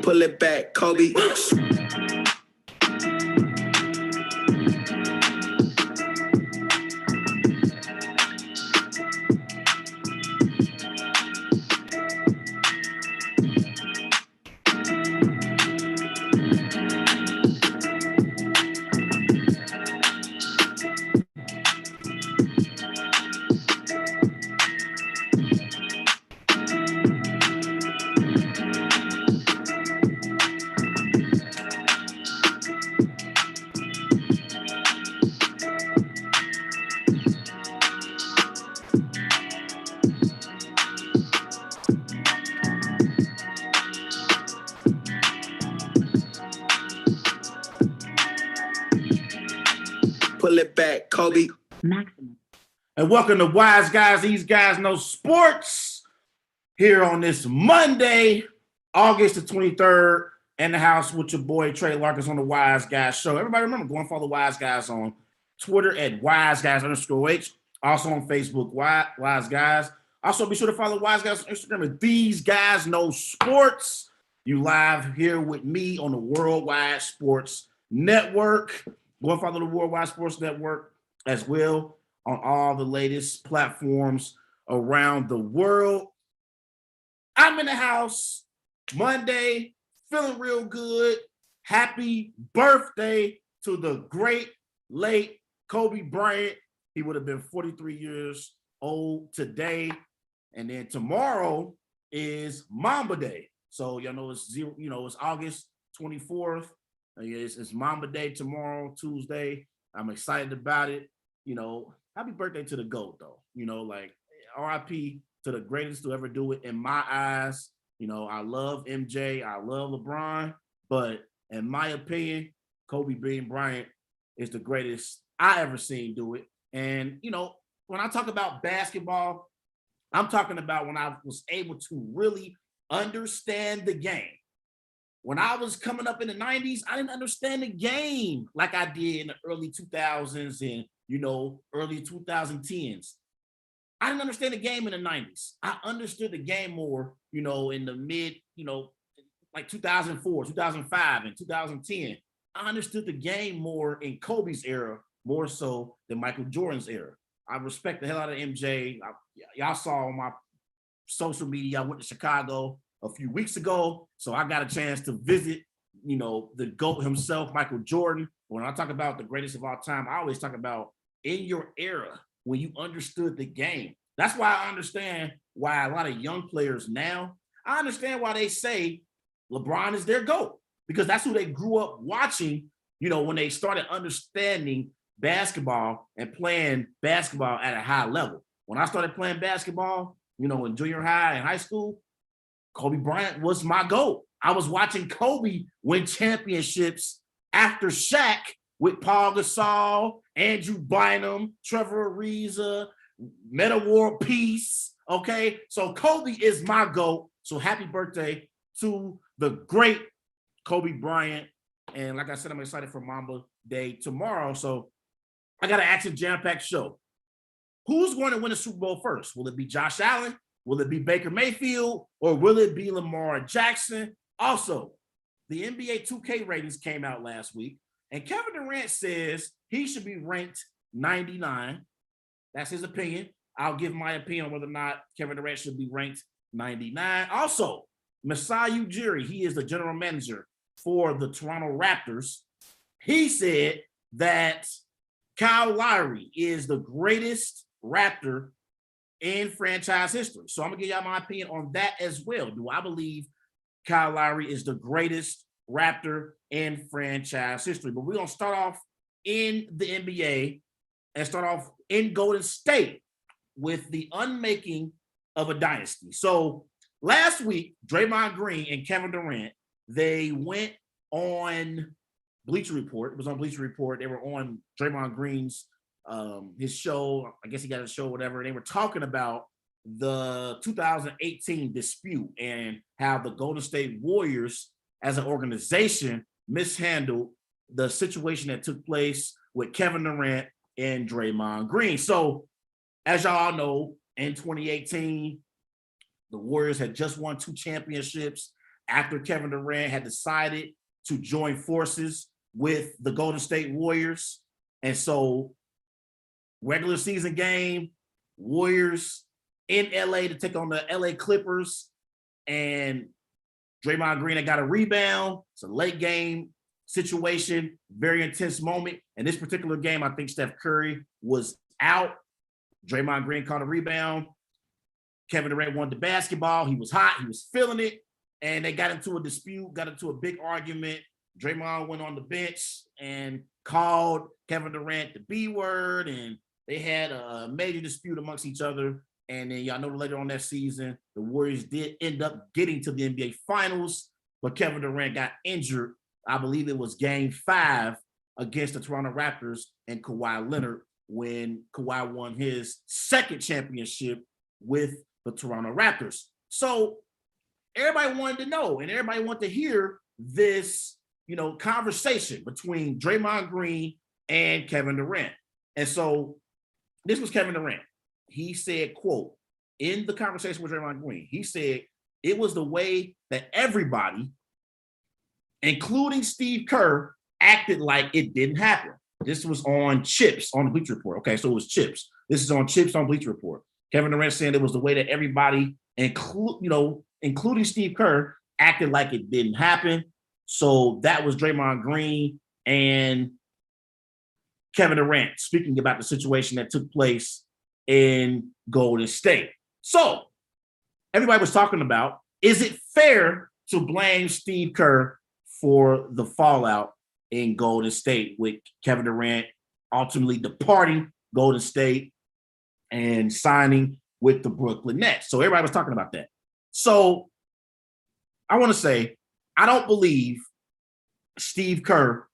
Pull it back, Kobe. Pull it back, Kobe. Maximum. And welcome to Wise Guys. These guys know sports. Here on this Monday, August the 23rd, in the house with your boy Trey Larkins on the Wise Guys Show. Everybody remember, go and follow Wise Guys on Twitter at WiseGuys_H. Also on Facebook, Wise Guys. Also, be sure to follow Wise Guys on Instagram at These Guys Know Sports. You live here with me on the Worldwide Sports Network. Go and follow the Worldwide Sports Network as well on all the latest platforms around the world. I'm in the house Monday, feeling real good. Happy birthday to the great late Kobe Bryant. He would have been 43 years old today. And then tomorrow is Mamba Day. So y'all know it's August 24th. It's Mamba Day tomorrow, Tuesday. I'm excited about it. Happy birthday to the GOAT, though. RIP to the greatest to ever do it in my eyes. I love MJ. I love LeBron. But in my opinion, Kobe Bryant is the greatest I ever seen do it. And, when I talk about basketball, I'm talking about when I was able to really understand the game. When I was coming up in the 90s, I didn't understand the game like I did in the early 2000s and, early 2010s. I didn't understand the game in the 90s. I understood the game more, in the mid, like 2004, 2005, and 2010. I understood the game more in Kobe's era, more so than Michael Jordan's era. I respect the hell out of MJ. Y'all saw on my social media, I went to Chicago a few weeks ago, so I got a chance to visit, the GOAT himself, Michael Jordan. When I talk about the greatest of all time, I always talk about in your era when you understood the game. That's why I understand why a lot of young players now, I understand why they say LeBron is their GOAT, because that's who they grew up watching, when they started understanding basketball and playing basketball at a high level. When I started playing basketball, in junior high and high school, Kobe Bryant was my GOAT. I was watching Kobe win championships after Shaq with Paul Gasol, Andrew Bynum, Trevor Ariza, Metta World Peace. Okay, so Kobe is my GOAT. So happy birthday to the great Kobe Bryant. And like I said, I'm excited for Mamba Day tomorrow. So I got an action jam-packed show. Who's going to win the Super Bowl first? Will it be Josh Allen? Will it be Baker Mayfield? Or will it be Lamar Jackson? Also, the NBA 2K ratings came out last week, and Kevin Durant says he should be ranked 99. That's his opinion. I'll give my opinion on whether or not Kevin Durant should be ranked 99. Also, Masai Ujiri, he is the general manager for the Toronto Raptors. He said that Kyle Lowry is the greatest Raptor in franchise history. So I'm gonna give y'all my opinion on that as well. Do I believe Kyle Lowry is the greatest Raptor in franchise history? But we're gonna start off in the NBA and start off in Golden State with the unmaking of a dynasty. So last week, Draymond Green and Kevin Durant, they went on Bleacher Report. It was on Bleacher Report. They were on Draymond Green's his show. I guess he got a show, whatever. They were talking about the 2018 dispute and how the Golden State Warriors as an organization mishandled the situation that took place with Kevin Durant and Draymond Green. So as y'all know, in 2018, the Warriors had just won 2 championships. after Kevin Durant had decided to join forces with the Golden State Warriors. And so regular season game, Warriors in LA to take on the LA Clippers, and Draymond Green had got a rebound. It's a late game situation, very intense moment. In this particular game, I think Steph Curry was out. Draymond Green caught a rebound. Kevin Durant won the basketball. He was hot. He was feeling it. And they got into a dispute, got into a big argument. Draymond went on the bench and called Kevin Durant the B word, and they had a major dispute amongst each other. And then y'all know later on that season, the Warriors did end up getting to the NBA Finals, but Kevin Durant got injured. I believe it was Game 5 against the Toronto Raptors and Kawhi Leonard when Kawhi won his second championship with the Toronto Raptors. So everybody wanted to know, and everybody wanted to hear this, conversation between Draymond Green and Kevin Durant. And so this was Kevin Durant. He said, quote, in the conversation with Draymond Green, he said, it was the way that everybody, including Steve Kerr, acted like it didn't happen. This was on Chips on the Bleacher Report. Okay, so it was Chips. This is on Chips on Bleacher Report. Kevin Durant saying it was the way that everybody, including Steve Kerr, acted like it didn't happen. So that was Draymond Green and Kevin Durant speaking about the situation that took place in Golden State. So everybody was talking about, is it fair to blame Steve Kerr for the fallout in Golden State with Kevin Durant ultimately departing Golden State and signing with the Brooklyn Nets? So everybody was talking about that. So I want to say, I don't believe Steve Kerr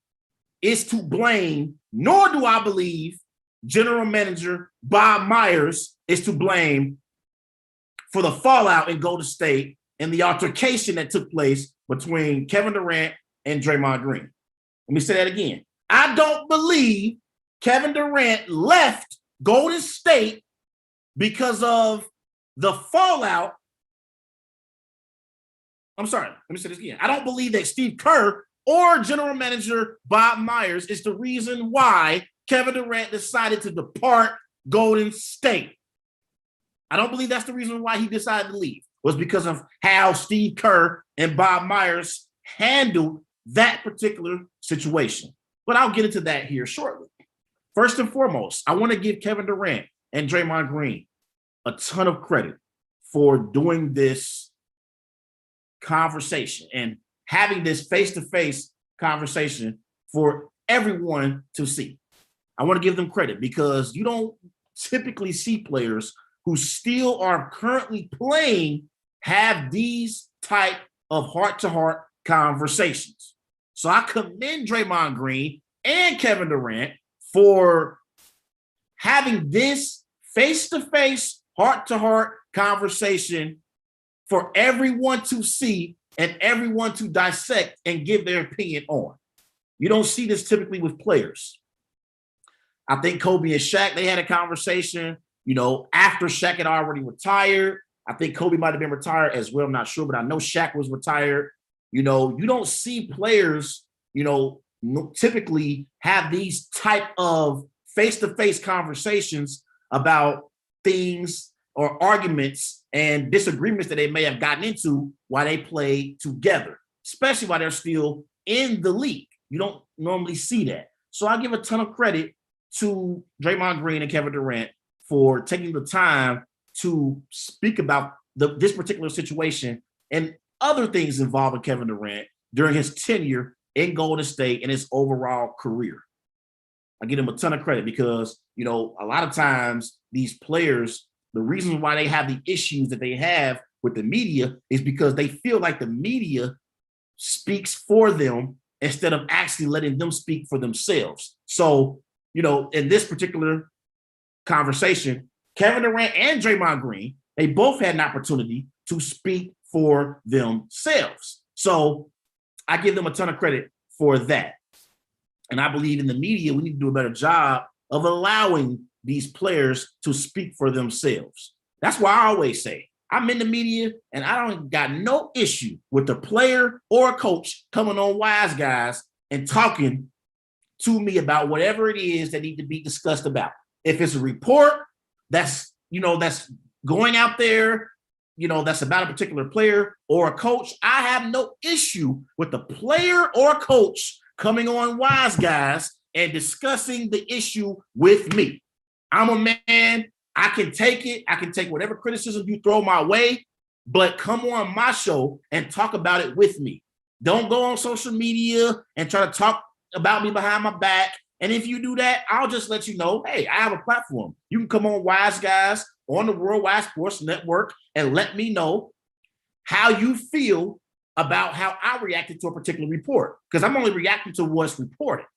is to blame, nor do I believe General Manager Bob Myers is to blame for the fallout in Golden State and the altercation that took place between Kevin Durant and Draymond Green. Let me say that again. I don't believe Kevin Durant left Golden State because of the fallout. I'm sorry, let me say this again. I don't believe that Steve Kerr or General Manager Bob Myers is the reason why Kevin Durant decided to depart Golden State. I don't believe that's the reason why he decided to leave. It was because of how Steve Kerr and Bob Myers handled that particular situation. But I'll get into that here shortly. First and foremost, I want to give Kevin Durant and Draymond Green a ton of credit for doing this conversation and having this face-to-face conversation for everyone to see. I want to give them credit because you don't typically see players who still are currently playing have these type of heart-to-heart conversations. So I commend Draymond Green and Kevin Durant for having this face-to-face, heart-to-heart conversation for everyone to see and everyone to dissect and give their opinion on. You don't see this typically with players. I think Kobe and Shaq, they had a conversation, after Shaq had already retired. I think Kobe might have been retired as well. I'm not sure, but I know Shaq was retired. You don't see players, typically have these type of face-to-face conversations about things or arguments and disagreements that they may have gotten into while they play together, especially while they're still in the league. You don't normally see that. So I give a ton of credit to Draymond Green and Kevin Durant for taking the time to speak about this particular situation and other things involving Kevin Durant during his tenure in Golden State and his overall career. I give him a ton of credit because, a lot of times these players, the reason why they have the issues that they have with the media is because they feel like the media speaks for them instead of actually letting them speak for themselves. So, in this particular conversation, Kevin Durant and Draymond Green, they both had an opportunity to speak for themselves. So I give them a ton of credit for that. And I believe in the media, we need to do a better job of allowing these players to speak for themselves. That's why I always say, I'm in the media, and I don't got no issue with the player or a coach coming on Wise Guys and talking to me about whatever it is that need to be discussed about. If it's a report that's going out there, that's about a particular player or a coach, I have no issue with the player or coach coming on Wise Guys and discussing the issue with me. I'm a man. I can take it. I can take whatever criticism you throw my way, but come on my show and talk about it with me. Don't go on social media and try to talk about me behind my back. And if you do that, I'll just let you know, hey, I have a platform. You can come on Wise Guys on the Worldwide Sports Network and let me know how you feel about how I reacted to a particular report, because I'm only reacting to what's reported.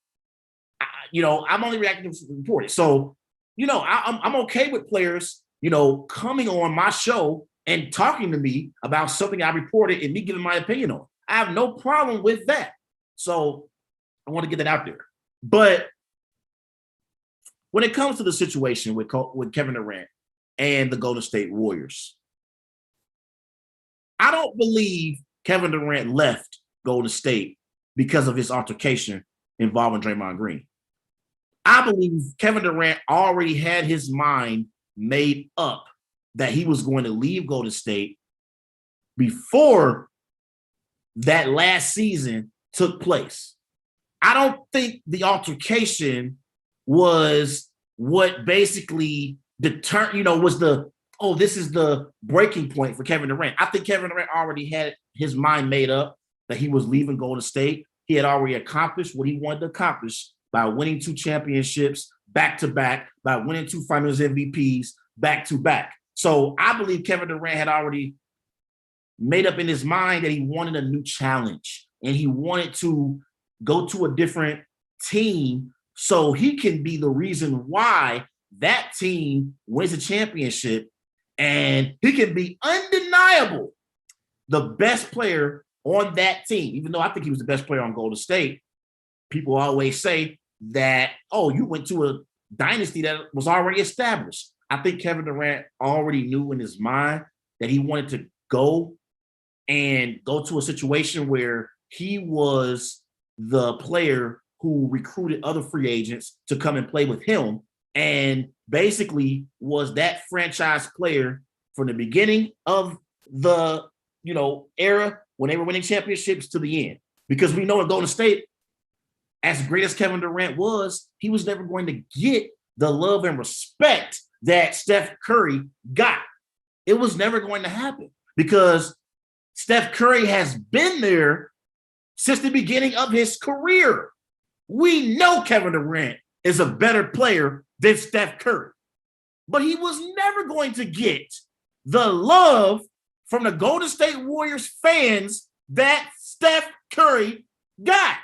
I'm only reacting to what's reported. So, I'm okay with players, coming on my show and talking to me about something I reported and me giving my opinion on. I have no problem with that. So I want to get that out there. But when it comes to the situation with Kevin Durant and the Golden State Warriors, I don't believe Kevin Durant left Golden State because of his altercation involving Draymond Green. I believe Kevin Durant already had his mind made up that he was going to leave Golden State before that last season took place. I don't think the altercation was what basically was this is the breaking point for Kevin Durant. I think Kevin Durant already had his mind made up that he was leaving Golden State. He had already accomplished what he wanted to accomplish by winning 2 championships back-to-back, by winning 2 finals MVPs back-to-back. So I believe Kevin Durant had already made up in his mind that he wanted a new challenge and he wanted to go to a different team so he can be the reason why that team wins a championship and he can be undeniable the best player on that team. Even though I think he was the best player on Golden State, people always say that, you went to a dynasty that was already established. I think Kevin Durant already knew in his mind that he wanted to go to a situation where he was the player who recruited other free agents to come and play with him and basically was that franchise player from the beginning of the, era when they were winning championships to the end. Because we know in Golden State, as great as Kevin Durant was, he was never going to get the love and respect that Steph Curry got. It was never going to happen because Steph Curry has been there since the beginning of his career. We know Kevin Durant is a better player than Steph Curry, but he was never going to get the love from the Golden State Warriors fans that Steph Curry got.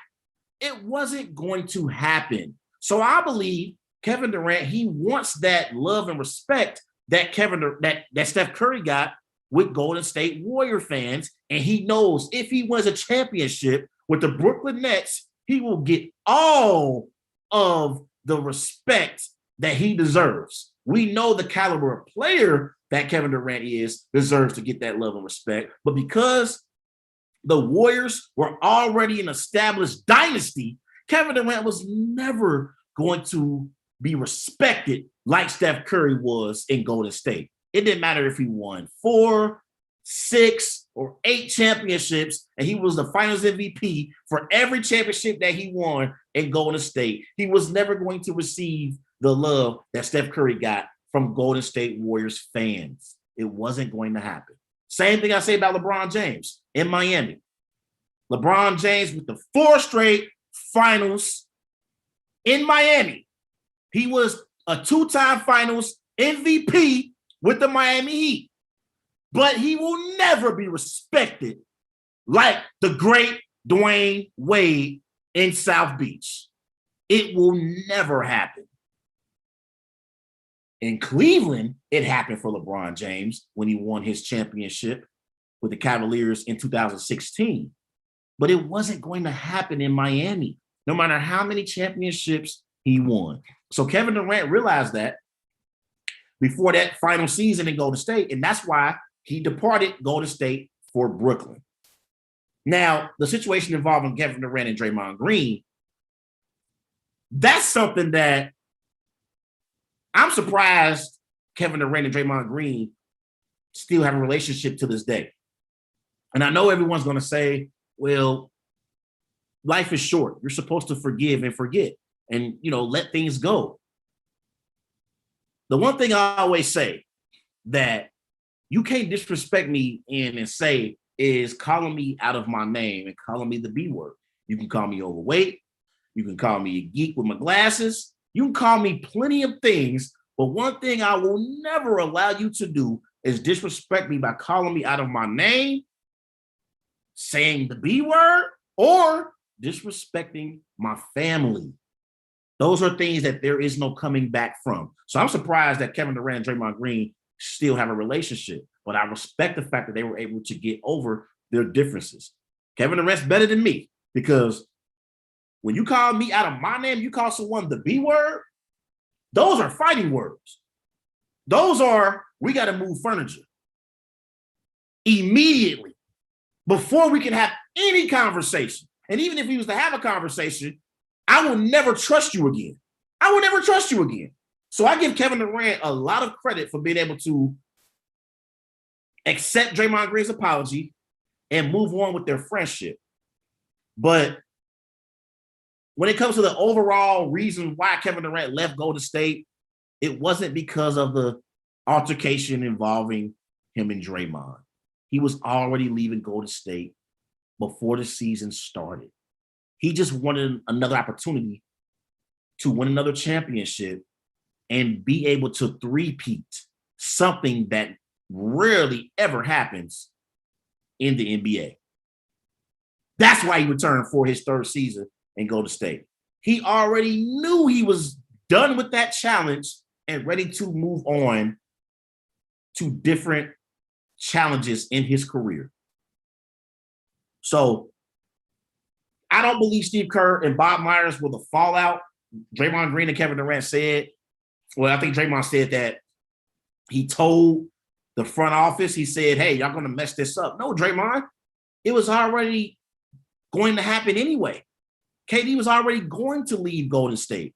It wasn't going to happen. So I believe Kevin Durant, he wants that love and respect that that Steph Curry got with Golden State Warrior fans. And he knows if he wins a championship with the Brooklyn Nets, he will get all of the respect that he deserves. We know the caliber of player that Kevin Durant deserves to get that love and respect. But because the Warriors were already an established dynasty, Kevin Durant was never going to be respected like Steph Curry was in Golden State. It didn't matter if he won 4, 6, or 8 championships, and he was the finals MVP for every championship that he won in Golden State. He was never going to receive the love that Steph Curry got from Golden State Warriors fans. It wasn't going to happen. Same thing I say about LeBron James in Miami. LeBron James with the 4 straight finals in Miami. He was a 2-time finals MVP with the Miami Heat. But he will never be respected like the great Dwayne Wade in South Beach. It will never happen. In Cleveland, it happened for LeBron James when he won his championship with the Cavaliers in 2016. But it wasn't going to happen in Miami, no matter how many championships he won. So Kevin Durant realized that before that final season in Golden State, and that's why he departed Golden State for Brooklyn. Now, the situation involving Kevin Durant and Draymond Green, that's something that I'm surprised Kevin Durant and Draymond Green still have a relationship to this day. And I know everyone's going to say, well, life is short. You're supposed to forgive and forget and, let things go. The one thing I always say that you can't disrespect me and say is calling me out of my name and calling me the B word. You can call me overweight. You can call me a geek with my glasses. You can call me plenty of things. But one thing I will never allow you to do is disrespect me by calling me out of my name, saying the B word, or disrespecting my family. Those are things that there is no coming back from. So I'm surprised that Kevin Durant and Draymond Green still have a relationship, but I respect the fact that they were able to get over their differences. Kevin Durant's better than me because when you call me out of my name, you call someone the B word, those are fighting words. Those are, we got to move furniture immediately before we can have any conversation. And even if we was to have a conversation, I will never trust you again. I will never trust you again. So I give Kevin Durant a lot of credit for being able to accept Draymond Green's apology and move on with their friendship. But when it comes to the overall reason why Kevin Durant left Golden State, it wasn't because of the altercation involving him and Draymond. He was already leaving Golden State before the season started. He just wanted another opportunity to win another championship and be able to three-peat, something that rarely ever happens in the NBA. That's why he returned for his third season in Golden State. He already knew he was done with that challenge and ready to move on to different challenges in his career. So I don't believe Steve Kerr and Bob Myers were the fallout. Draymond Green and Kevin Durant said, well, I think Draymond said that he told the front office, he said, hey, y'all going to mess this up. No, Draymond, it was already going to happen anyway. KD was already going to leave Golden State.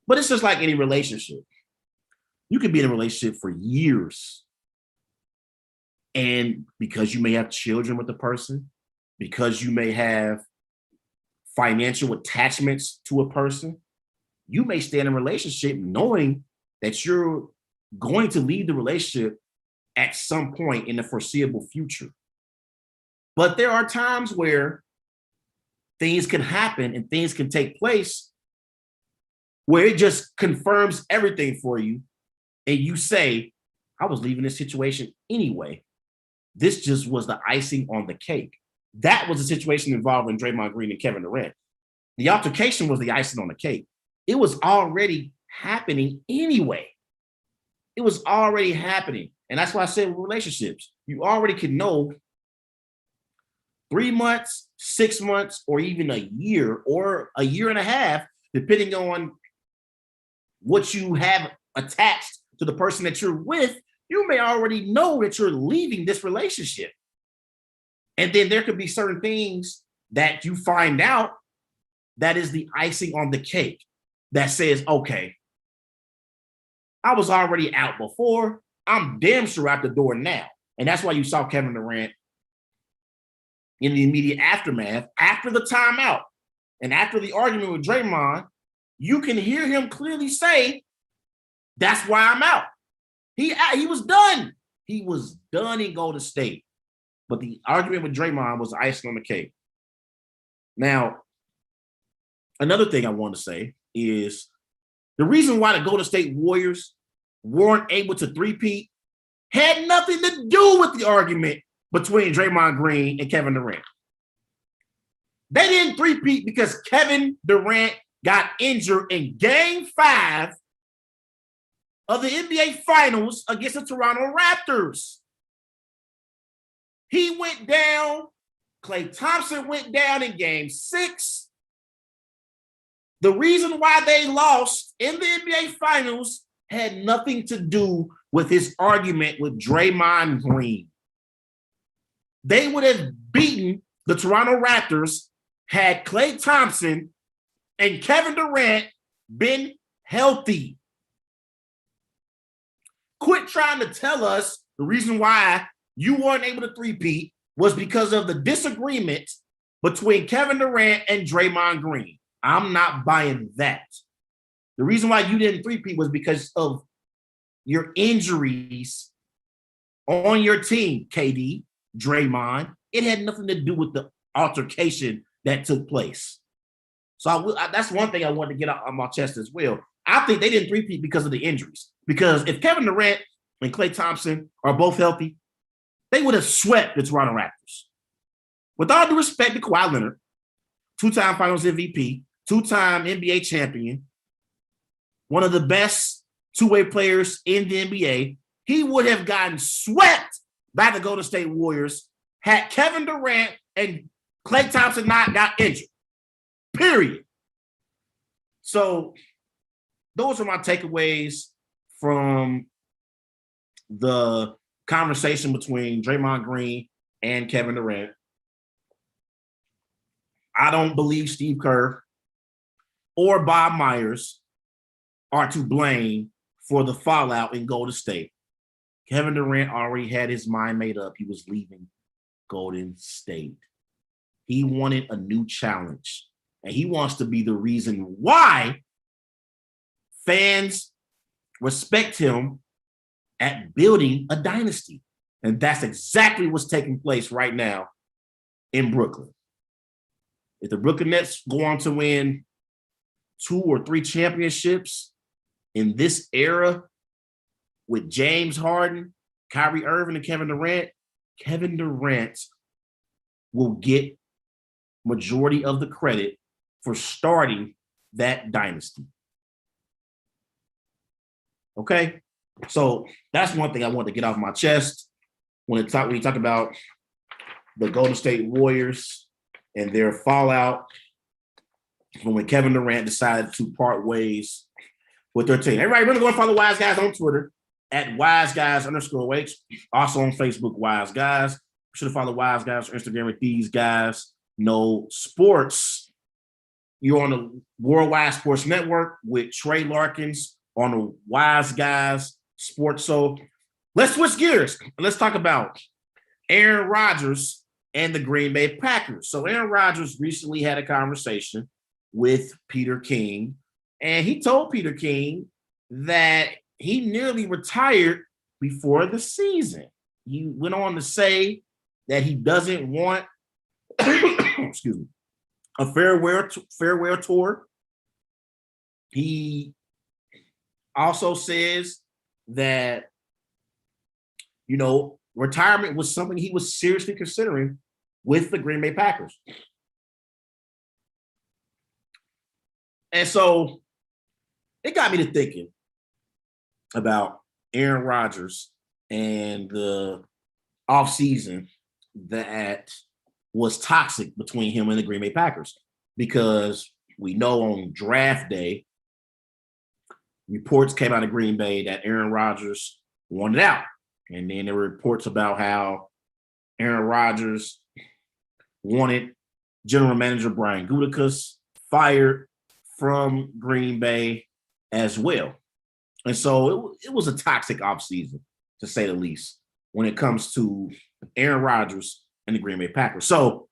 But it's just like any relationship. You can be in a relationship for years. And because you may have children with the person, because you may have financial attachments to a person, you may stay in a relationship knowing that you're going to leave the relationship at some point in the foreseeable future. But there are times where things can happen and things can take place where it just confirms everything for you. And you say, I was leaving this situation anyway. This just was the icing on the cake. That was the situation involving Draymond Green and Kevin Durant. The altercation was the icing on the cake. It was already happening anyway. It was already happening. And that's why I said with relationships, you already can know 3 months, 6 months, or even a year or a year and a half, depending on what you have attached to the person that you're with, you may already know that you're leaving this relationship. And then there could be certain things that you find out that is the icing on the cake that says, okay, I was already out before. I'm damn sure out the door now. And that's why you saw Kevin Durant in the immediate aftermath, after the timeout and after the argument with Draymond, you can hear him clearly say, that's why I'm out. He was done. He was done in Golden State. But the argument with Draymond was icing on the cake. Now, another thing I want to say is the reason why the Golden State Warriors weren't able to three-peat had nothing to do with the argument between Draymond Green and Kevin Durant. They didn't three-peat because Kevin Durant got injured in Game 5 of the NBA Finals against the Toronto Raptors. He went down. Klay Thompson went down in Game 6. The reason why they lost in the NBA Finals had nothing to do with his argument with Draymond Green. they would have beaten the Toronto Raptors had Klay Thompson and Kevin Durant been healthy. Quit trying to tell us the reason why you weren't able to three-peat was because of the disagreement between Kevin Durant and Draymond Green. I'm not buying that. The reason why you didn't three-peat was because of your injuries on your team, KD, Draymond. It had nothing to do with the altercation that took place. So that's one thing I wanted to get out on my chest as well. I think they didn't three-peat because of the injuries. Because if Kevin Durant and Klay Thompson are both healthy, they would have swept the Toronto Raptors. With all due respect to Kawhi Leonard, two-time Finals MVP, two-time NBA champion, one of the best two-way players in the NBA, he would have gotten swept by the Golden State Warriors had Kevin Durant and Klay Thompson not got injured. Period. So those are my takeaways from the conversation between Draymond Green and Kevin Durant. I don't believe Steve Kerr or Bob Myers are to blame for the fallout in Golden State. Kevin Durant already had his mind made up. He was leaving Golden State. He wanted a new challenge, and he wants to be the reason why fans respect him at building a dynasty. And that's exactly what's taking place right now in Brooklyn. If the Brooklyn Nets go on to win 2 or 3 championships in this era with James Harden, Kyrie Irving, and Kevin Durant will get majority of the credit for starting that dynasty. Okay? So that's one thing I want to get off my chest when you talk about the Golden State Warriors and their fallout from when Kevin Durant decided to part ways with their team. Everybody, remember to go and follow Wise Guys on Twitter at WiseGuys_H. Also on Facebook, Wise Guys. Be sure to follow Wise Guys on Instagram at These Guys Know Sports. You're on the Worldwide Sports Network with Trey Larkins on the Wise Guys Sports. So let's switch gears. Let's talk about Aaron Rodgers and the Green Bay Packers. So Aaron Rodgers recently had a conversation with Peter King, and he told Peter King that he nearly retired before the season. He went on to say that he doesn't want excuse me, a farewell tour. He also says that, retirement was something he was seriously considering with the Green Bay Packers. And so it got me to thinking about Aaron Rodgers and the offseason that was toxic between him and the Green Bay Packers, because we know on draft day, reports came out of Green Bay that Aaron Rodgers wanted out. And then there were reports about how Aaron Rodgers wanted general manager Brian Gutekunst fired from Green Bay as well. And so it was a toxic offseason, to say the least, when it comes to Aaron Rodgers and the Green Bay Packers. So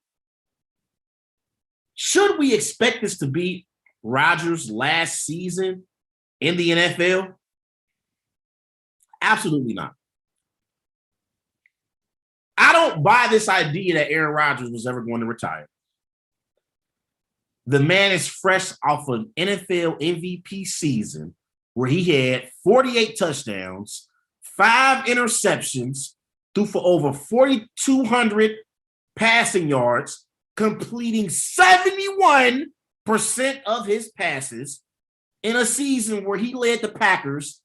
should we expect this to be Rodgers' last season in the NFL? Absolutely not. I don't buy this idea that Aaron Rodgers was ever going to retire. The man is fresh off an NFL MVP season where he had 48 touchdowns, 5 interceptions, threw for over 4,200 passing yards, completing 71% of his passes in a season where he led the Packers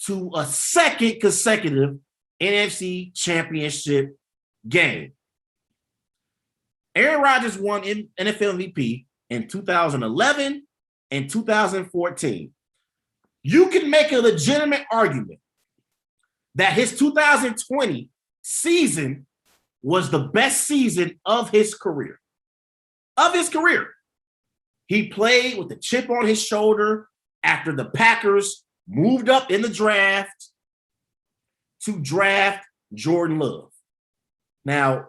to a second consecutive NFC championship game. Aaron Rodgers won NFL MVP in 2011 and 2014. You can make a legitimate argument that his 2020 season was the best season of his career. Of his career. He played with a chip on his shoulder after the Packers moved up in the draft to draft Jordan Love. Now,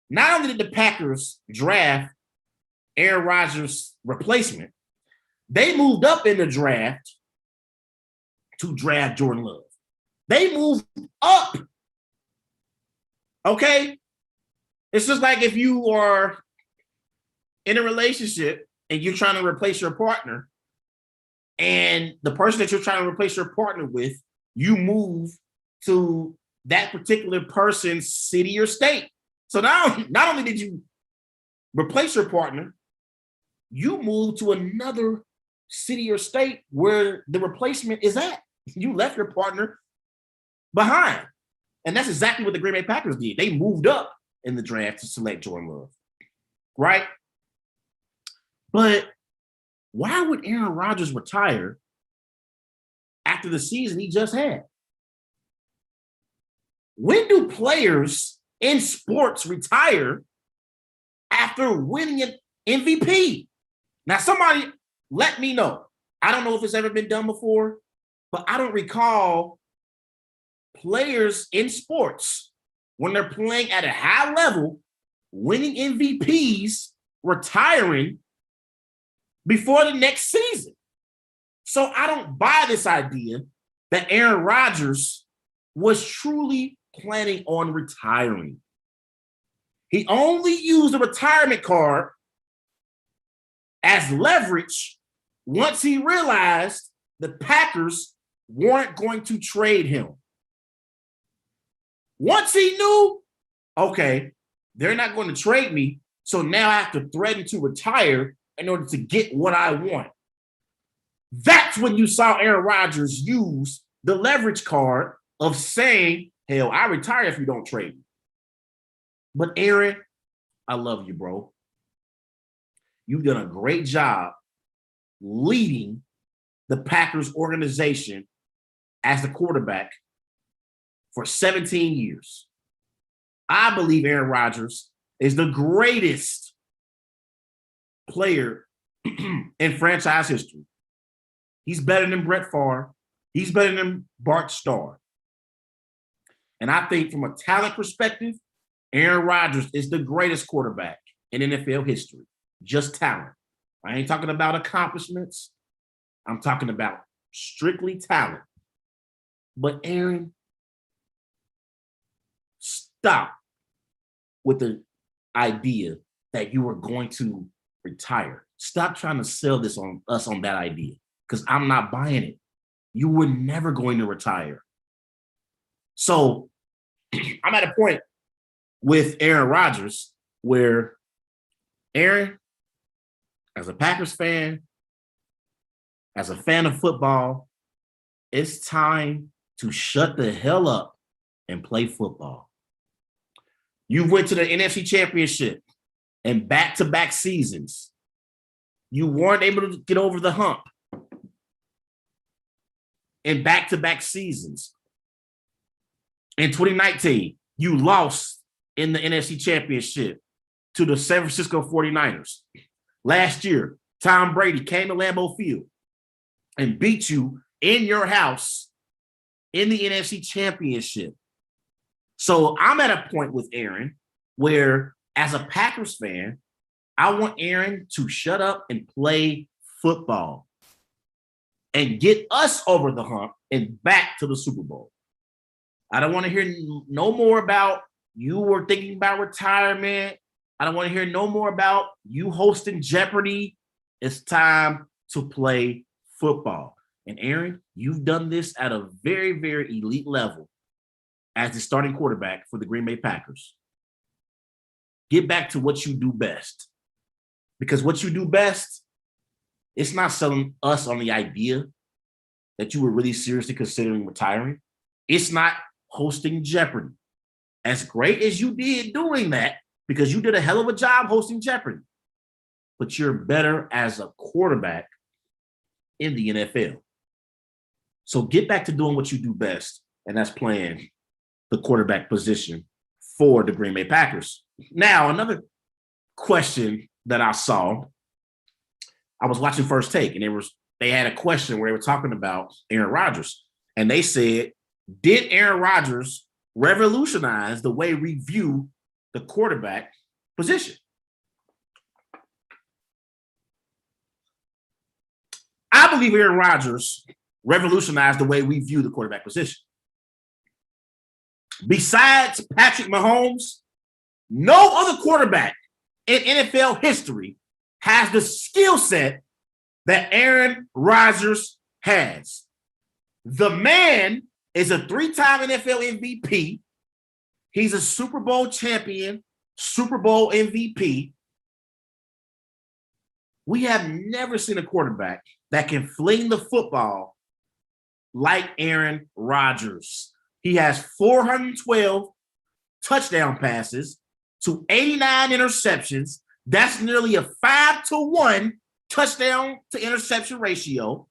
not only did the Packers draft Aaron Rodgers' replacement, they moved up in the draft to draft Jordan Love. They moved up. Okay? It's just like if you are in a relationship and you're trying to replace your partner, and the person that you're trying to replace your partner with, you move to that particular person's city or state. So not only did you replace your partner, you move to another city or state where the replacement is at. You left your partner behind. And that's exactly what the Green Bay Packers did. They moved up in the draft to select Jordan Love. Right? But why would Aaron Rodgers retire after the season he just had? When do players in sports retire after winning an MVP? Now, somebody let me know. I don't know if it's ever been done before, but I don't recall players in sports, when they're playing at a high level, winning MVPs, retiring before the next season. So I don't buy this idea that Aaron Rodgers was truly planning on retiring. He only used the retirement card as leverage once he realized the Packers weren't going to trade him. Once he knew, okay, they're not going to trade me, so now I have to threaten to retire in order to get what I want. That's when you saw Aaron Rodgers use the leverage card of saying, hell, I retire if you don't trade me. But Aaron, I love you, bro. You've done a great job leading the Packers organization as the quarterback for 17 years. I believe Aaron Rodgers is the greatest player in franchise history. He's better than Brett Favre. He's better than Bart Starr. And I think from a talent perspective, Aaron Rodgers is the greatest quarterback in NFL history. Just talent. I ain't talking about accomplishments. I'm talking about strictly talent. But Aaron, stop with the idea that you were going to retire. Stop trying to sell this on us on that idea, because I'm not buying it. You were never going to retire. So I'm at a point with Aaron Rodgers where Aaron, as a Packers fan, as a fan of football, it's time to shut the hell up and play football. You went to the NFC Championship and back-to-back seasons. You weren't able to get over the hump in back-to-back seasons. In 2019, you lost in the NFC Championship to the San Francisco 49ers. Last year, Tom Brady came to Lambeau Field and beat you in your house in the NFC Championship. So I'm at a point with Aaron where, as a Packers fan, I want Aaron to shut up and play football and get us over the hump and back to the Super Bowl. I don't want to hear no more about you were thinking about retirement. I don't want to hear no more about you hosting Jeopardy. It's time to play football. And Aaron, you've done this at a very, very elite level as the starting quarterback for the Green Bay Packers. Get back to what you do best. Because what you do best, it's not selling us on the idea that you were really seriously considering retiring. It's not hosting Jeopardy. As great as you did doing that, because you did a hell of a job hosting Jeopardy, but you're better as a quarterback in the NFL. So get back to doing what you do best, and that's playing the quarterback position for the Green Bay Packers. Now, another question that I saw, I was watching First Take, and they had a question where they were talking about Aaron Rodgers. And they said, did Aaron Rodgers revolutionize the way we view the quarterback position? I believe Aaron Rodgers revolutionized the way we view the quarterback position. Besides Patrick Mahomes, no other quarterback in NFL history has the skill set that Aaron Rodgers has. The man is a 3-time NFL MVP. He's a Super Bowl champion, Super Bowl MVP. We have never seen a quarterback that can fling the football like Aaron Rodgers. He has 412 touchdown passes to 89 interceptions. That's nearly a 5-to-1 touchdown to interception ratio.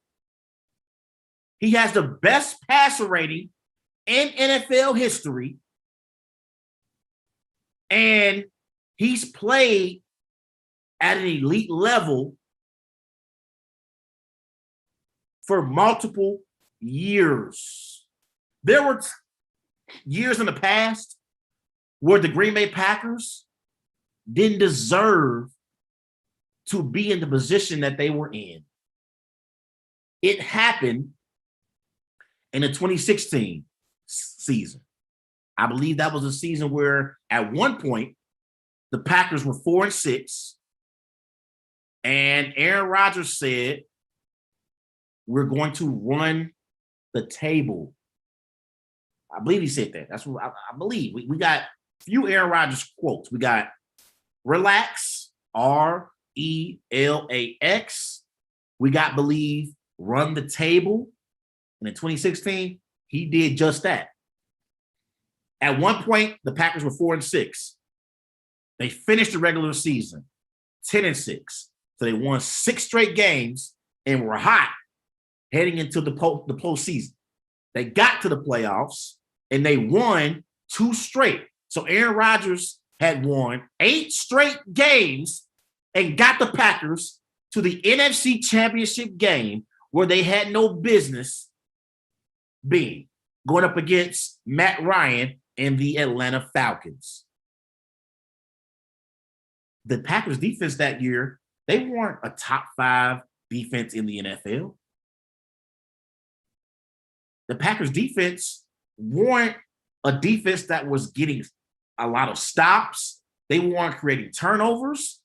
He has the best passer rating in NFL history. And he's played at an elite level for multiple years. There were years in the past where the Green Bay Packers didn't deserve to be in the position that they were in. It happened in the 2016 season. I believe that was a season where at one point the Packers were 4-6, and Aaron Rodgers said, we're going to run the table. I believe he said that. That's what I believe. We got a few Aaron Rodgers quotes. We got relax, RELAX. We got believe, run the table. And in 2016, he did just that. At one point, the Packers were 4-6. They finished the regular season 10-6. So they won 6 straight games and were hot heading into the postseason. They got to the playoffs and they won 2 straight. So Aaron Rodgers had won 8 straight games and got the Packers to the NFC Championship game where they had no business being, going up against Matt Ryan and the Atlanta Falcons. The Packers defense that year, they weren't a top 5 defense in the NFL. The Packers defense weren't a defense that was getting a lot of stops. They weren't creating turnovers.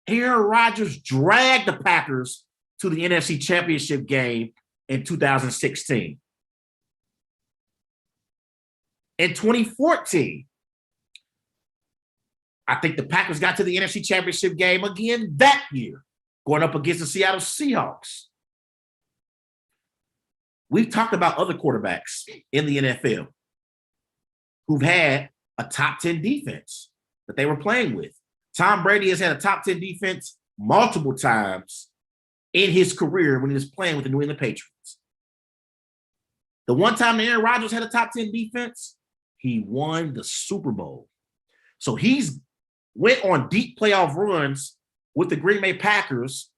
Aaron Rodgers dragged the Packers to the NFC Championship game in 2016. In 2014, I think the Packers got to the NFC Championship game again that year, going up against the Seattle Seahawks. We've talked about other quarterbacks in the NFL who've had a top 10 defense that they were playing with. Tom Brady has had a top 10 defense multiple times in his career when he was playing with the New England Patriots. The one time that Aaron Rodgers had a top 10 defense, he won the Super Bowl. So he's went on deep playoff runs with the Green Bay Packers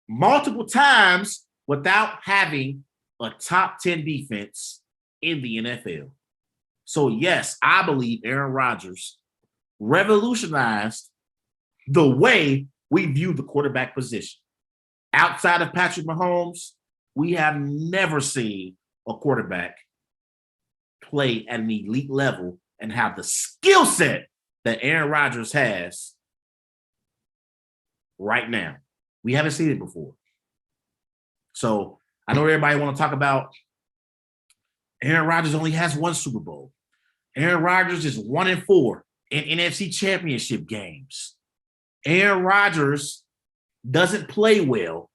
multiple times without having a top 10 defense in the NFL. So yes, I believe Aaron Rodgers revolutionized the way we view the quarterback position. Outside of Patrick Mahomes, we have never seen a quarterback play at an elite level and have the skill set that Aaron Rodgers has right now. We haven't seen it before. So I know everybody want to talk about Aaron Rodgers only has 1 Super Bowl. Aaron Rodgers is 1-4 in NFC Championship games. Aaron Rodgers doesn't play well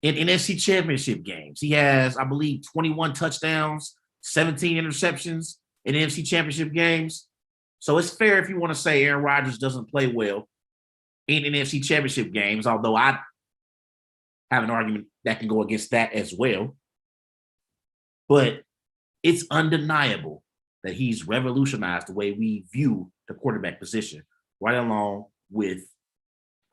in NFC Championship games. He has, I believe, 21 touchdowns, 17 interceptions in NFC Championship games. So it's fair if you want to say Aaron Rodgers doesn't play well in NFC Championship games, although I have an argument that can go against that as well. But it's undeniable that he's revolutionized the way we view the quarterback position, right along with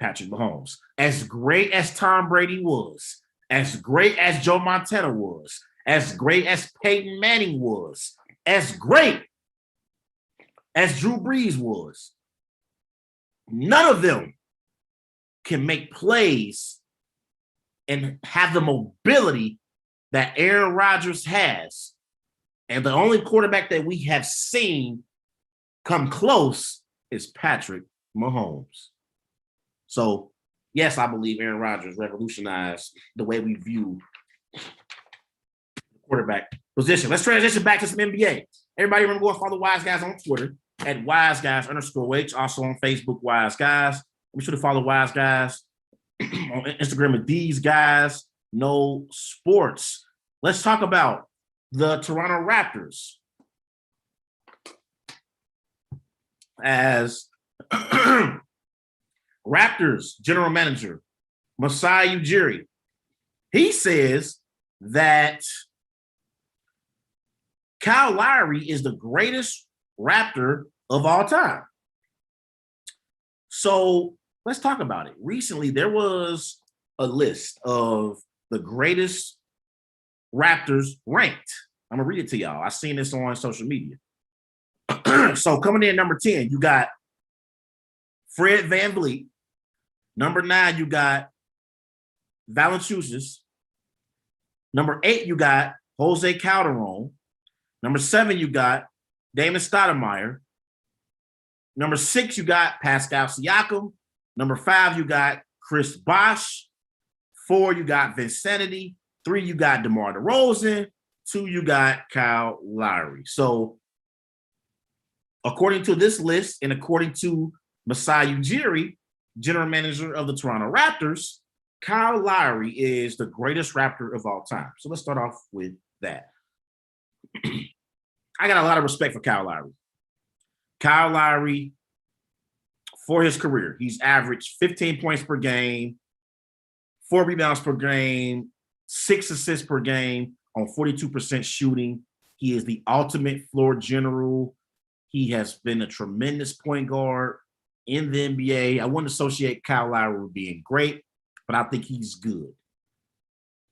Patrick Mahomes. As great as Tom Brady was, as great as Joe Montana was, as great as Peyton Manning was, as great as Drew Brees was, none of them can make plays and have the mobility that Aaron Rodgers has. And the only quarterback that we have seen come close is Patrick Mahomes. So, yes, I believe Aaron Rodgers revolutionized the way we view the quarterback position. Let's transition back to some NBA. Everybody remember go and follow Wise Guys on Twitter at WiseGuys_H. Also on Facebook, Wise Guys. Be sure to follow Wise Guys on Instagram at These Guys Know Sports. Let's talk about the Toronto Raptors. As Raptors general manager Masai Ujiri, he says that Kyle Lowry is the greatest Raptor of all time. So let's talk about it. Recently, there was a list of the greatest Raptors ranked. I'm going to read it to y'all. I seen this on social media. So coming in number 10, you got Fred VanVleet. Number 9, you got Valanciunas. Number 8, you got Jose Calderon. Number 7, you got Damon Stoudemire. Number 6, you got Pascal Siakam. Number 5, you got Chris Bosh. 4, you got Vincenity. 3, you got DeMar DeRozan. 2, you got Kyle Lowry. So according to this list and according to Masai Ujiri, general manager of the Toronto Raptors, Kyle Lowry is the greatest Raptor of all time. So let's start off with that. I got a lot of respect for Kyle Lowry. Kyle Lowry, for his career, he's averaged 15 points per game, 4 rebounds per game, 6 assists per game on 42% shooting. He is the ultimate floor general. He has been a tremendous point guard in the NBA. I wouldn't associate Kyle Lowry with being great, but I think he's good.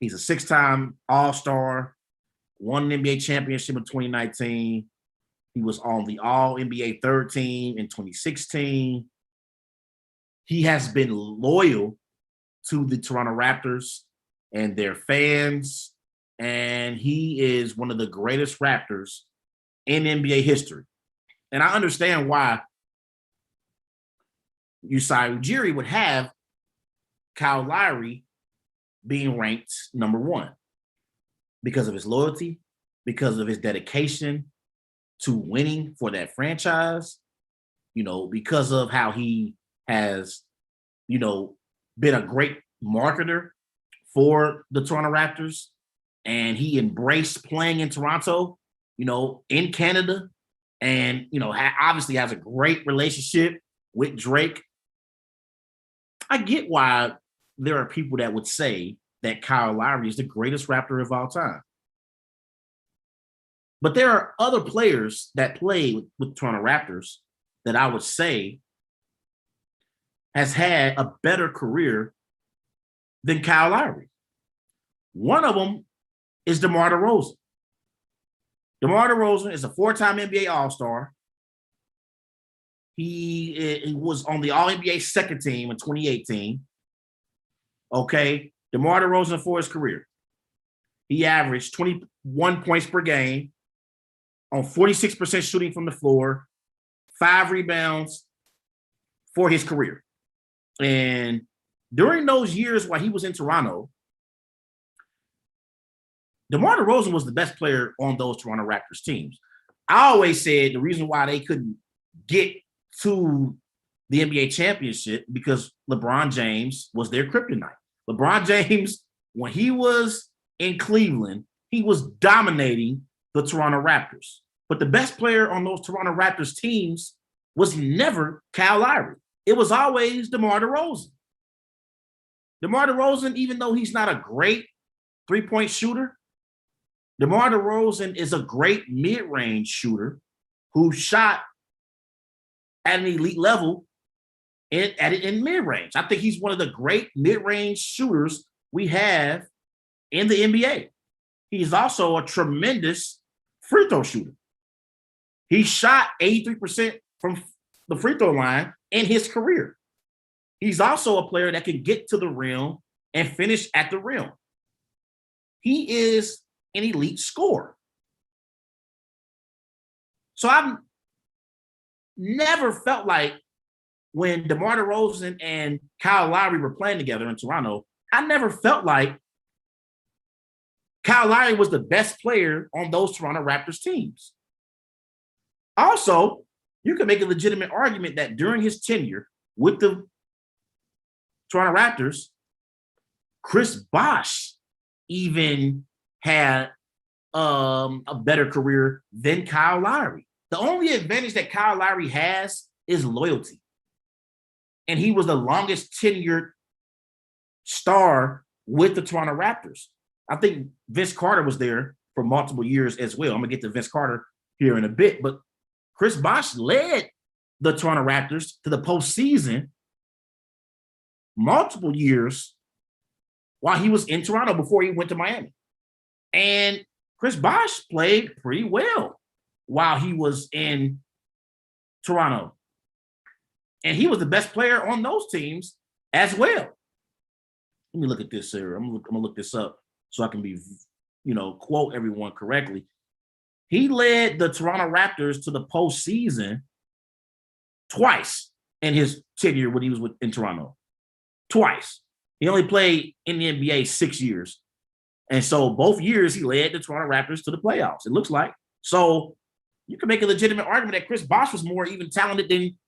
He's a 6-time All-Star, won an NBA championship in 2019. He was on the All-NBA third team in 2016. He has been loyal to the Toronto Raptors and their fans, and he is one of the greatest Raptors in NBA history. And I understand why Masai Ujiri would have Kyle Lowry being ranked number 1 because of his loyalty, because of his dedication to winning for that franchise, because of how he has, been a great marketer for the Toronto Raptors. And he embraced playing in Toronto, in Canada, and, obviously has a great relationship with Drake. I get why there are people that would say that Kyle Lowry is the greatest Raptor of all time. But there are other players that play with Toronto Raptors that I would say has had a better career than Kyle Lowry. One of them is DeMar DeRozan. DeMar DeRozan is a 4-time NBA All-Star. He was on the All-NBA second team in 2018. Okay, DeMar DeRozan for his career. He averaged 21 points per game on 46% shooting from the floor, 5 rebounds for his career. And during those years while he was in Toronto, DeMar DeRozan was the best player on those Toronto Raptors teams. I always said the reason why they couldn't get to the NBA championship because LeBron James was their kryptonite. LeBron James, when he was in Cleveland, he was dominating the Toronto Raptors. But the best player on those Toronto Raptors teams was never Kyle Lowry. It was always DeMar DeRozan. DeMar DeRozan, even though he's not a great three-point shooter, DeMar DeRozan is a great mid-range shooter who shot at an elite level in mid-range. I think he's one of the great mid-range shooters we have in the NBA. He's also a tremendous free throw shooter. He shot 83% from the free throw line in his career. He's also a player that can get to the rim and finish at the rim. He is an elite scorer. So I've never felt like when DeMar DeRozan and Kyle Lowry were playing together in Toronto, I never felt like Kyle Lowry was the best player on those Toronto Raptors teams. Also, you can make a legitimate argument that during his tenure with the Toronto Raptors, Chris Bosh even had a better career than Kyle Lowry. The only advantage that Kyle Lowry has is loyalty. And he was the longest tenured star with the Toronto Raptors. I think Vince Carter was there for multiple years as well. I'm going to get to Vince Carter here in a bit, but Chris Bosh led the Toronto Raptors to the postseason multiple years while he was in Toronto before he went to Miami. And Chris Bosh played pretty well while he was in Toronto. And he was the best player on those teams as well. Let me look at this here. I'm gonna look this up so I can be, quote everyone correctly. He led the Toronto Raptors to the postseason twice in his tenure when he was in Toronto. Twice. He only played in the NBA 6 years. And so both years he led the Toronto Raptors to the playoffs, it looks like. So you can make a legitimate argument that Chris Bosh was more even talented than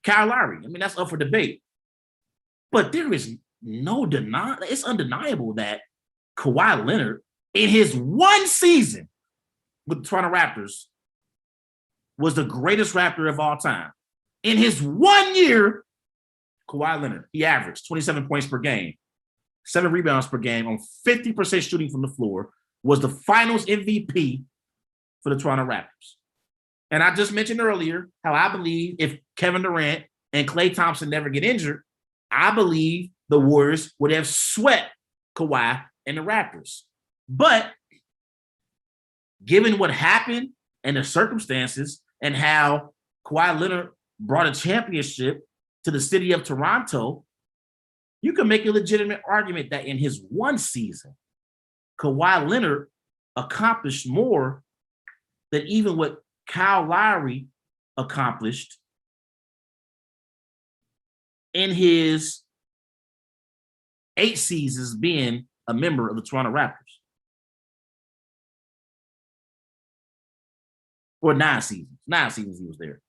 Kyle Lowry. I mean, that's up for debate. But there is no denying, it's undeniable that Kawhi Leonard, in his one season with the Toronto Raptors, was the greatest Raptor of all time. In his 1 year, Kawhi Leonard, he averaged 27 points per game, 7 rebounds per game on 50% shooting from the floor, was the finals MVP for the Toronto Raptors. And I just mentioned earlier how I believe if Kevin Durant and Klay Thompson never get injured, I believe the Warriors would have swept Kawhi and the Raptors. But given what happened and the circumstances and how Kawhi Leonard brought a championship to the city of Toronto, you can make a legitimate argument that in his one season, Kawhi Leonard accomplished more than even what Kyle Lowry accomplished in his 8 seasons being a member of the Toronto Raptors. Or 9 seasons. 9 seasons he was there.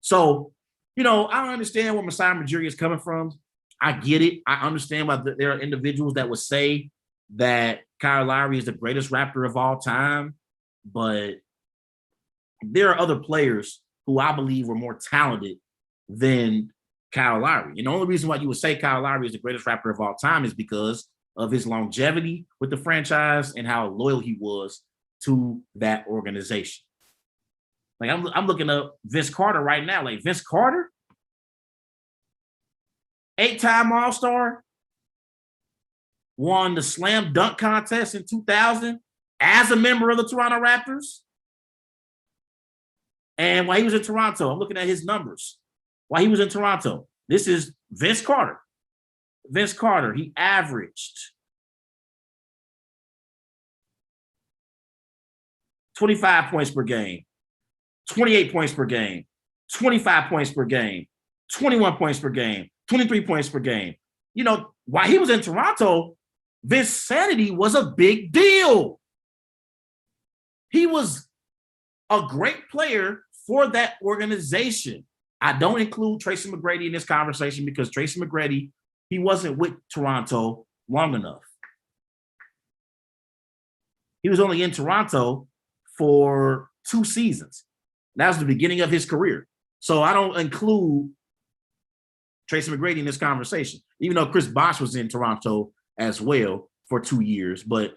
So, I understand where Masai Ujiri is coming from. I get it. I understand why there are individuals that would say that Kyle Lowry is the greatest Raptor of all time, but there are other players who I believe were more talented than Kyle Lowry. And the only reason why you would say Kyle Lowry is the greatest Raptor of all time is because of his longevity with the franchise and how loyal he was to that organization. Like I'm looking up Vince Carter right now. Like Vince Carter, 8-time All-Star, won the slam dunk contest in 2000 as a member of the Toronto Raptors. And while he was in Toronto, I'm looking at his numbers. While he was in Toronto, this is Vince Carter. Vince Carter, he averaged 25 points per game, 28 points per game, 25 points per game, 21 points per game, 23 points per game. While he was in Toronto, Vinsanity was a big deal. He was a great player for that organization. I don't include Tracy McGrady in this conversation because Tracy McGrady, he wasn't with Toronto long enough. He was only in Toronto for 2 seasons. That was the beginning of his career. So I don't include Tracy McGrady in this conversation, even though Chris Bosh was in Toronto as well for 2 years. But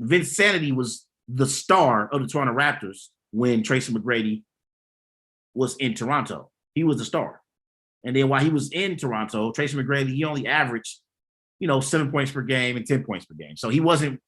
Vinsanity was the star of the Toronto Raptors when Tracy McGrady was in Toronto. He was the star. And then while he was in Toronto, Tracy McGrady, he only averaged, 7 points per game and 10 points per game. So he wasn't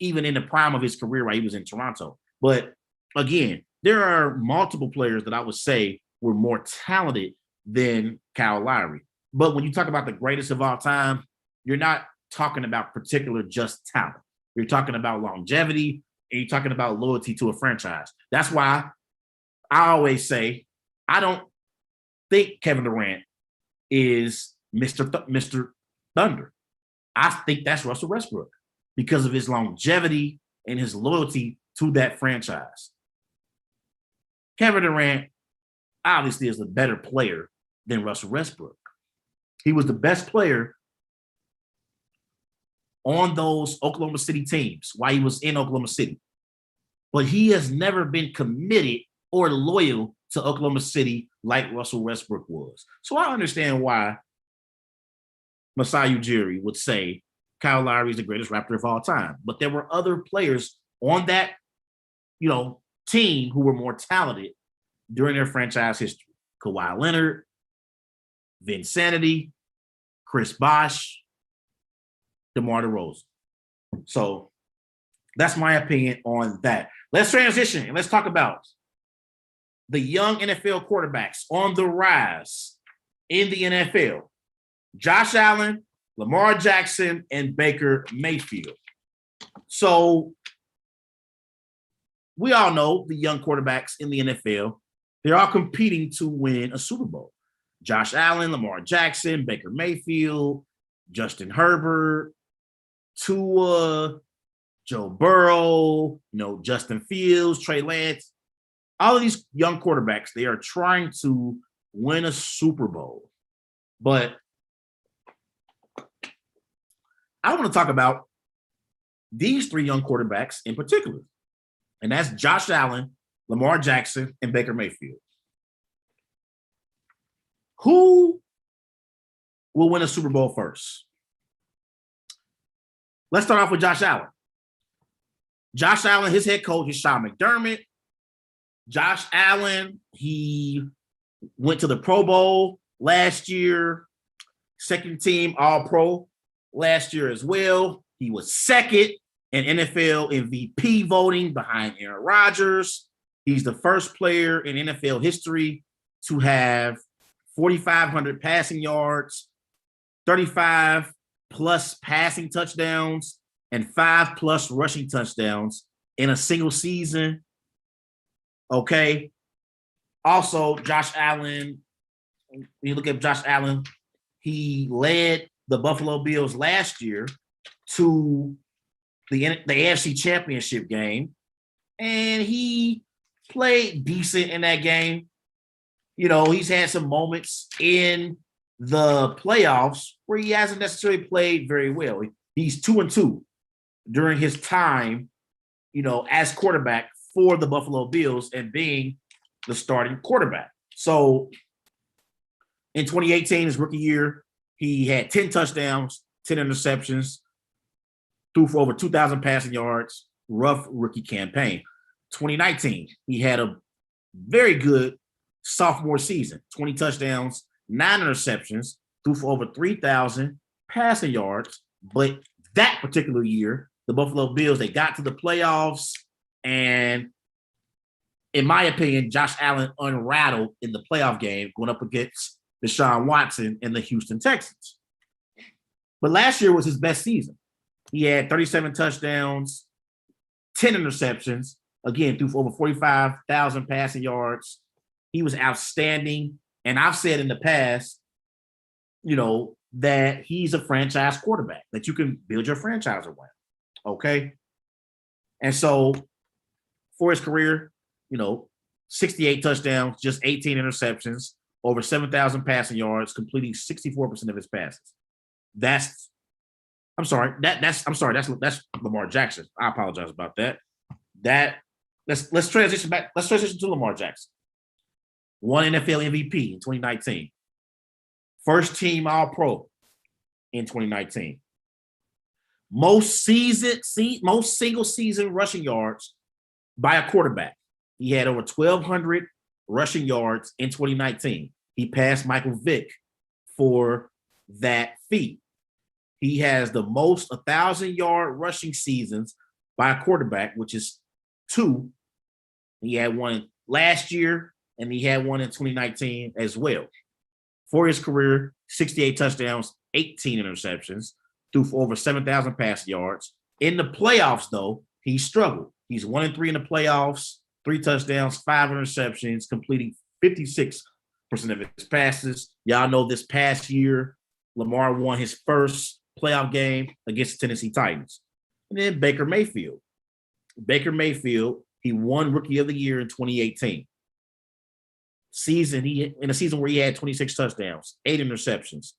even in the prime of his career while he was in Toronto. But again, there are multiple players that I would say were more talented than Kyle Lowry. But when you talk about the greatest of all time, you're not talking about particular just talent. You're talking about longevity, and you're talking about loyalty to a franchise. That's why I always say I don't think Kevin Durant is Mr. Thunder. I think that's Russell Westbrook because of his longevity and his loyalty to that franchise. Kevin Durant obviously is a better player than Russell Westbrook. He was the best player on those Oklahoma City teams while he was in Oklahoma City. But he has never been committed or loyal to Oklahoma City like Russell Westbrook was. So I understand why Masai Ujiri would say Kyle Lowry is the greatest Raptor of all time. But there were other players on that, team who were more talented during their franchise history. Kawhi Leonard, Vince Sanity, Chris Bosh, DeMar DeRozan. So that's my opinion on that. Let's transition and let's talk about the young NFL quarterbacks on the rise in the NFL. Josh Allen, Lamar Jackson, and Baker Mayfield. So we all know the young quarterbacks in the NFL, they're all competing to win a Super Bowl. Josh Allen, Lamar Jackson, Baker Mayfield, Justin Herbert, Tua, Joe Burrow, Justin Fields, Trey Lance. All of these young quarterbacks, they are trying to win a Super Bowl. But I want to talk about these three young quarterbacks in particular. And that's Josh Allen, Lamar Jackson, and Baker Mayfield. Who will win a Super Bowl first? Let's start off with Josh Allen. Josh Allen, his head coach is Sean McDermott. Josh Allen, he went to the Pro Bowl last year, second team All-Pro last year as well. He was second in NFL MVP voting behind Aaron Rodgers. He's the first player in NFL history to have 4,500 passing yards, 35 plus passing touchdowns, and 5 plus rushing touchdowns in a single season. Okay. Also, Josh Allen, when you look at Josh Allen, he led the Buffalo Bills last year to the AFC Championship game, and he played decent in that game. He's had some moments in the playoffs where he hasn't necessarily played very well. He's 2-2 during his time, as quarterback for the Buffalo Bills and being the starting quarterback. So in 2018, his rookie year, he had 10 touchdowns, 10 interceptions, threw for over 2,000 passing yards, rough rookie campaign. 2019, he had a very good sophomore season, 20 touchdowns, 9 interceptions, threw for over 3,000 passing yards. But that particular year, the Buffalo Bills, they got to the playoffs, and in my opinion, Josh Allen unrattled in the playoff game going up against Deshaun Watson and the Houston Texans. But last year was his best season. He had 37 touchdowns, 10 interceptions, again, threw for over 45,000 passing yards. He was outstanding. And I've said in the past, that he's a franchise quarterback that you can build your franchise around. Okay. And so for his career, 68 touchdowns, just 18 interceptions, over 7,000 passing yards, completing 64% of his passes. That's Lamar Jackson. I apologize about that. Let's transition back. Let's transition to Lamar Jackson. Won NFL MVP in 2019. First team All-Pro in 2019. Most single season rushing yards by a quarterback. He had over 1,200 rushing yards in 2019. He passed Michael Vick for that feat. He has the most 1,000-yard rushing seasons by a quarterback, which is 2. He had one last year, and he had one in 2019 as well. For his career, 68 touchdowns, 18 interceptions, threw for over 7,000 pass yards. In the playoffs, though, he struggled. He's 1-3 in the playoffs, 3 touchdowns, 5 interceptions, completing 56% of his passes. Y'all know this past year, Lamar won his first playoff game against the Tennessee Titans. And then Baker Mayfield. He won Rookie of the Year in 2018. In a season where he had 26 touchdowns, 8 interceptions,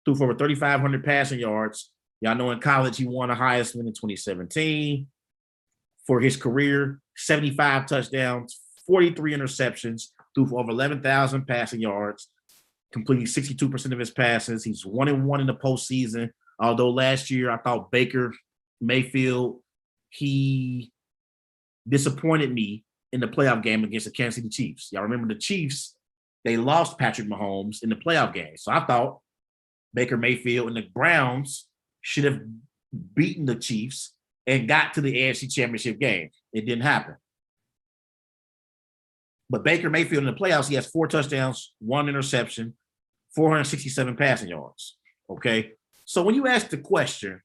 threw for over 3,500 passing yards. Y'all know in college he won a Heisman in 2017. For his career, 75 touchdowns, 43 interceptions, threw for over 11,000 passing yards, completing 62% of his passes. He's 1-1 in the postseason. Although last year I thought Baker Mayfield, he disappointed me in the playoff game against the Kansas City Chiefs. Y'all remember the Chiefs, they lost Patrick Mahomes in the playoff game. So I thought Baker Mayfield and the Browns should have beaten the Chiefs and got to the AFC Championship game. It didn't happen. But Baker Mayfield in the playoffs, he has 4 touchdowns, 1 interception, 467 passing yards. Okay? So when you ask the question,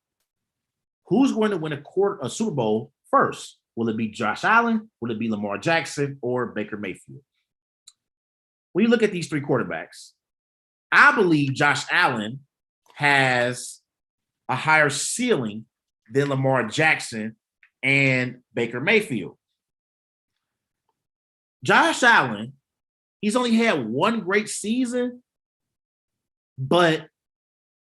who's going to win a Super Bowl first? Will it be Josh Allen? Will it be Lamar Jackson or Baker Mayfield? When you look at these 3 quarterbacks, I believe Josh Allen has a higher ceiling than Lamar Jackson and Baker Mayfield. Josh Allen, he's only had 1 great season, but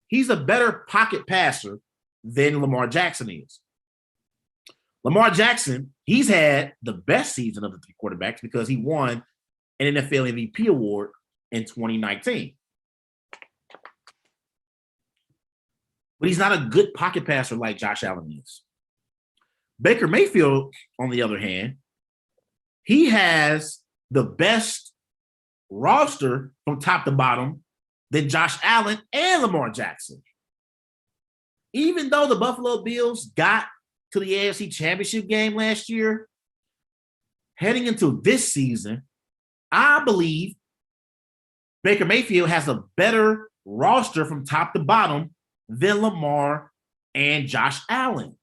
he's a better pocket passer than Lamar Jackson is. Lamar Jackson, he's had the best season of the 3 quarterbacks because he won an NFL MVP award in 2019. But he's not a good pocket passer like Josh Allen is. Baker Mayfield, on the other hand, he has the best roster from top to bottom than Josh Allen and Lamar Jackson. Even though the Buffalo Bills got to the AFC Championship game last year, heading into this season, I believe Baker Mayfield has a better roster from top to bottom than Lamar and Josh Allen.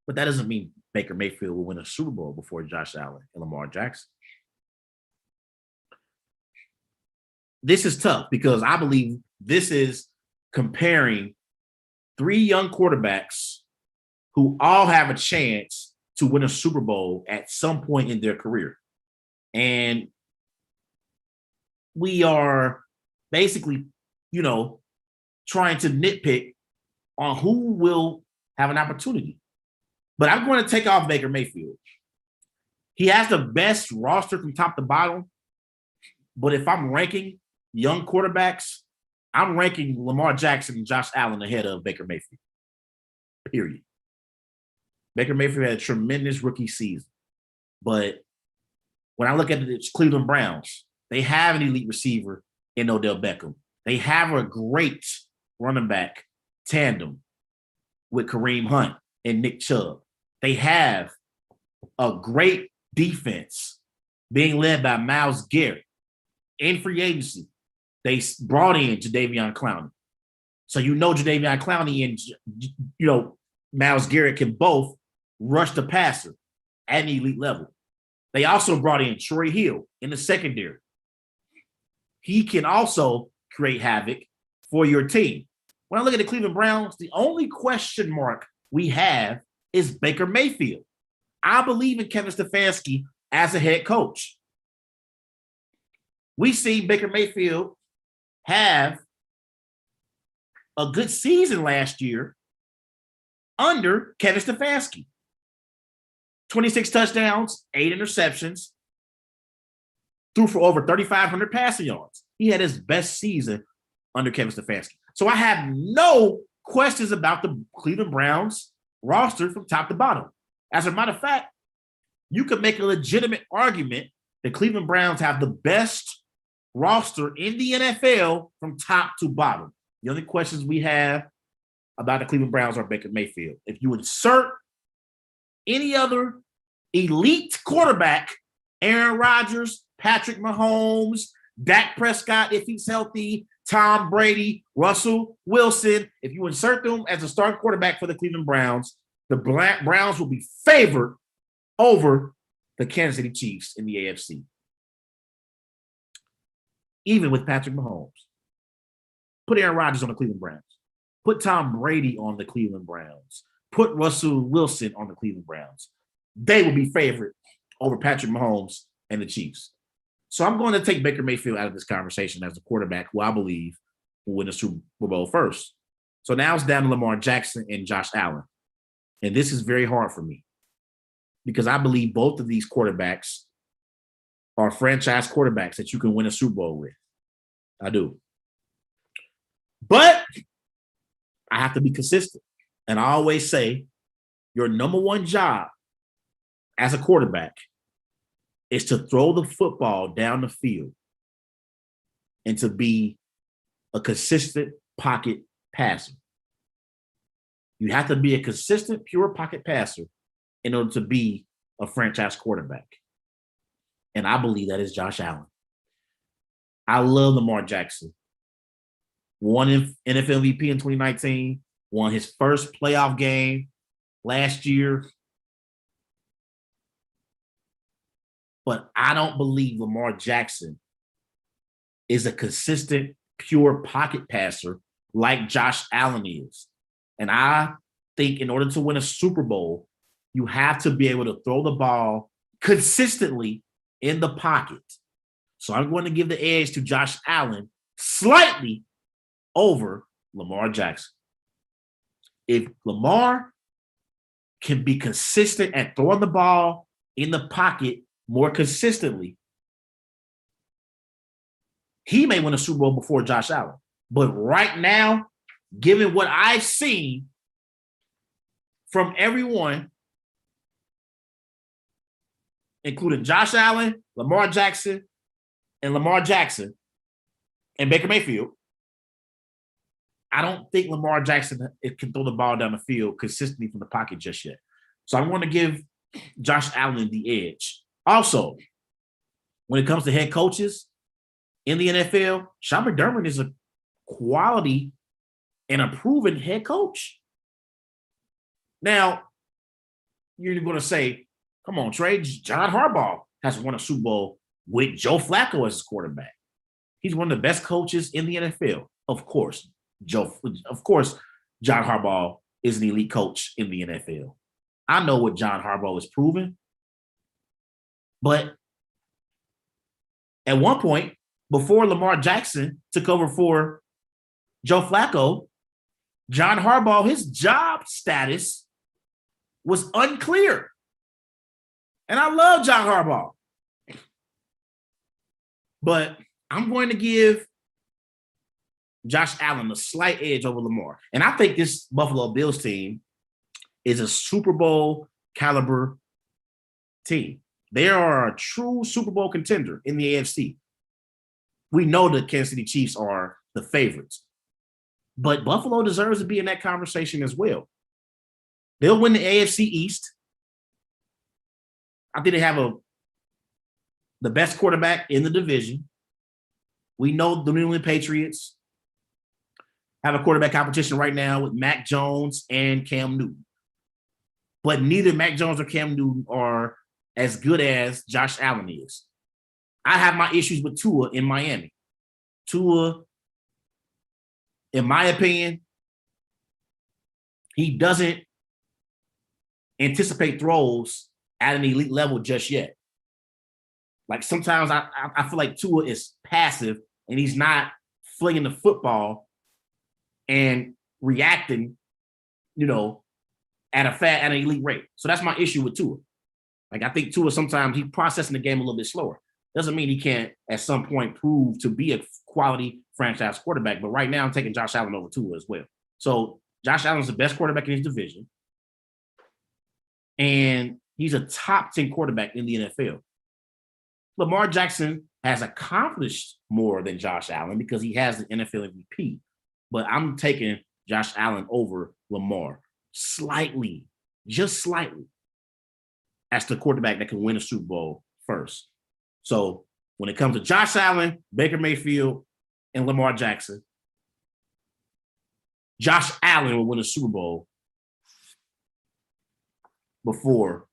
But that doesn't mean Baker Mayfield will win a Super Bowl before Josh Allen and Lamar Jackson. This is tough because I believe this is comparing 3 young quarterbacks who all have a chance to win a Super Bowl at some point in their career. And we are basically, trying to nitpick on who will have an opportunity. But I'm going to take off Baker Mayfield. He has the best roster from top to bottom. But if I'm ranking young quarterbacks, I'm ranking Lamar Jackson and Josh Allen ahead of Baker Mayfield. Period. Baker Mayfield had a tremendous rookie season. But when I look at the Cleveland Browns, they have an elite receiver in Odell Beckham. They have a great running back tandem with Kareem Hunt and Nick Chubb. They have a great defense being led by Myles Garrett. In free agency, they brought in Jadeveon Clowney. So Jadeveon Clowney and Myles Garrett can both rush the passer at an elite level. They also brought in Troy Hill in the secondary. He can also create havoc for your team. When I look at the Cleveland Browns, the only question mark we have is Baker Mayfield. I believe in Kevin Stefanski as a head coach. We see Baker Mayfield have a good season last year under Kevin Stefanski. 26 touchdowns, 8 interceptions, threw for over 3,500 passing yards. He had his best season under Kevin Stefanski. So I have no questions about the Cleveland Browns roster from top to bottom. As a matter of fact, you could make a legitimate argument the Cleveland Browns have the best roster in the NFL from top to bottom. The only questions we have about the Cleveland Browns are Baker Mayfield. If you insert any other elite quarterback, Aaron Rodgers, Patrick Mahomes, Dak Prescott, if he's healthy, Tom Brady, Russell Wilson, if you insert them as a starting quarterback for the Cleveland Browns, the Browns will be favored over the Kansas City Chiefs in the AFC. Even with Patrick Mahomes. Put Aaron Rodgers on the Cleveland Browns. Put Tom Brady on the Cleveland Browns. Put Russell Wilson on the Cleveland Browns. They will be favored over Patrick Mahomes and the Chiefs. So I'm going to take Baker Mayfield out of this conversation as a quarterback who I believe will win the Super Bowl first. So now it's down to Lamar Jackson and Josh Allen. And this is very hard for me because I believe both of these quarterbacks are franchise quarterbacks that you can win a Super Bowl with. I do. But I have to be consistent. And I always say your number one job as a quarterback is to throw the football down the field and to be a consistent pocket passer. You have to be a consistent, pure pocket passer in order to be a franchise quarterback. And I believe that is Josh Allen. I love Lamar Jackson. Won NFL MVP in 2019, won his first playoff game last year. But I don't believe Lamar Jackson is a consistent, pure pocket passer like Josh Allen is. And I think in order to win a Super Bowl, you have to be able to throw the ball consistently in the pocket. So I'm going to give the edge to Josh Allen slightly over Lamar Jackson. If Lamar can be consistent at throwing the ball in the pocket more consistently, he may win a Super Bowl before Josh Allen. But right now, given what I've seen from everyone, including Josh Allen, Lamar Jackson, and Baker Mayfield, I don't think Lamar Jackson can throw the ball down the field consistently from the pocket just yet. So I'm going to give Josh Allen the edge. Also, when it comes to head coaches in the NFL, Sean McDermott is a quality and a proven head coach. Now, you're going to say, come on, Trey, John Harbaugh has won a Super Bowl with Joe Flacco as his quarterback. He's one of the best coaches in the NFL. Of course, John Harbaugh is an elite coach in the NFL. I know what John Harbaugh is proven. But at one point, before Lamar Jackson took over for Joe Flacco, John Harbaugh, his job status was unclear. And I love John Harbaugh. But I'm going to give Josh Allen a slight edge over Lamar. And I think this Buffalo Bills team is a Super Bowl caliber team. They are a true Super Bowl contender in the AFC. We know the Kansas City Chiefs are the favorites. But Buffalo deserves to be in that conversation as well. They'll win the AFC East. I think they have the best quarterback in the division. We know the New England Patriots have a quarterback competition right now with Mac Jones and Cam Newton. But neither Mac Jones or Cam Newton are as good as Josh Allen is. I have my issues with Tua in Miami. Tua, in my opinion, he doesn't anticipate throws at an elite level just yet. Like sometimes I feel like Tua is passive and he's not flinging the football and reacting, at an elite rate. So that's my issue with Tua. Like I think Tua sometimes he's processing the game a little bit slower. Doesn't mean he can't at some point prove to be a quality franchise quarterback. But right now I'm taking Josh Allen over Tua as well. So Josh Allen's the best quarterback in his division. And He's a top 10 quarterback in the NFL. Lamar Jackson has accomplished more than Josh Allen because he has the NFL MVP. But I'm taking Josh Allen over Lamar slightly, just slightly, as the quarterback that can win a Super Bowl first. So when it comes to Josh Allen, Baker Mayfield, and Lamar Jackson, Josh Allen will win a Super Bowl before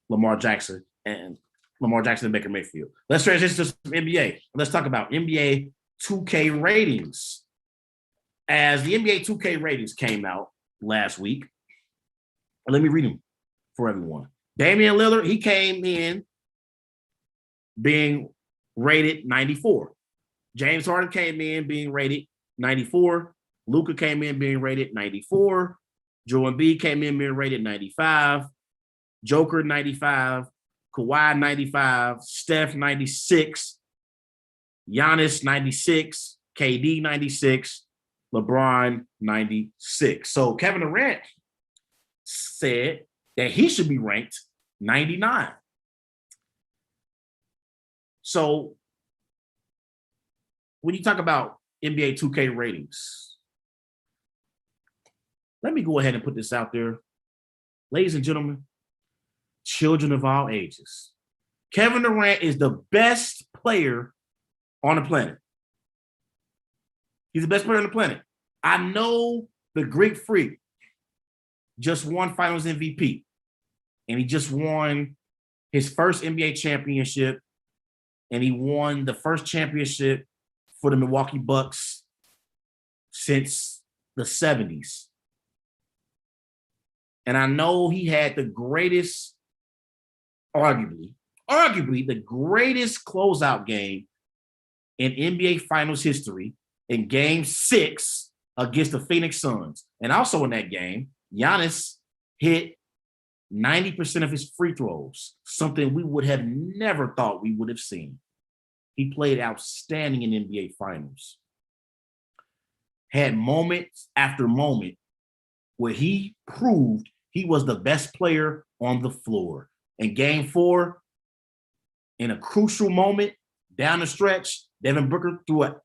Lamar Jackson and Baker Mayfield. Let's transition to some NBA. Let's talk about NBA 2K ratings. As the NBA 2K ratings came out last week, let me read them for everyone. Damian Lillard, he came in being rated 94. James Harden came in being rated 94. Luka came in being rated 94. Joel Embiid came in being rated 95. Joker 95. Kawhi 95. Steph 96. Giannis 96. KD 96. LeBron 96. So Kevin Durant said that he should be ranked 99. So when you talk about NBA 2K ratings, let me go ahead and put this out there. Ladies and gentlemen, children of all ages, Kevin Durant is the best player on the planet. He's the best player on the planet. I know the Greek Freak just won Finals MVP, and he just won his first NBA championship, and he won the first championship for the Milwaukee Bucks since the 70s. And I know he had the greatest, arguably the greatest closeout game in NBA Finals history in Game 6 against the Phoenix Suns. And also in that game, Giannis hit 90% of his free throws, something we would have never thought we would have seen. He played outstanding in NBA Finals. Had moment after moment where he proved he was the best player on the floor. In Game 4, in a crucial moment down the stretch, Devin Booker threw a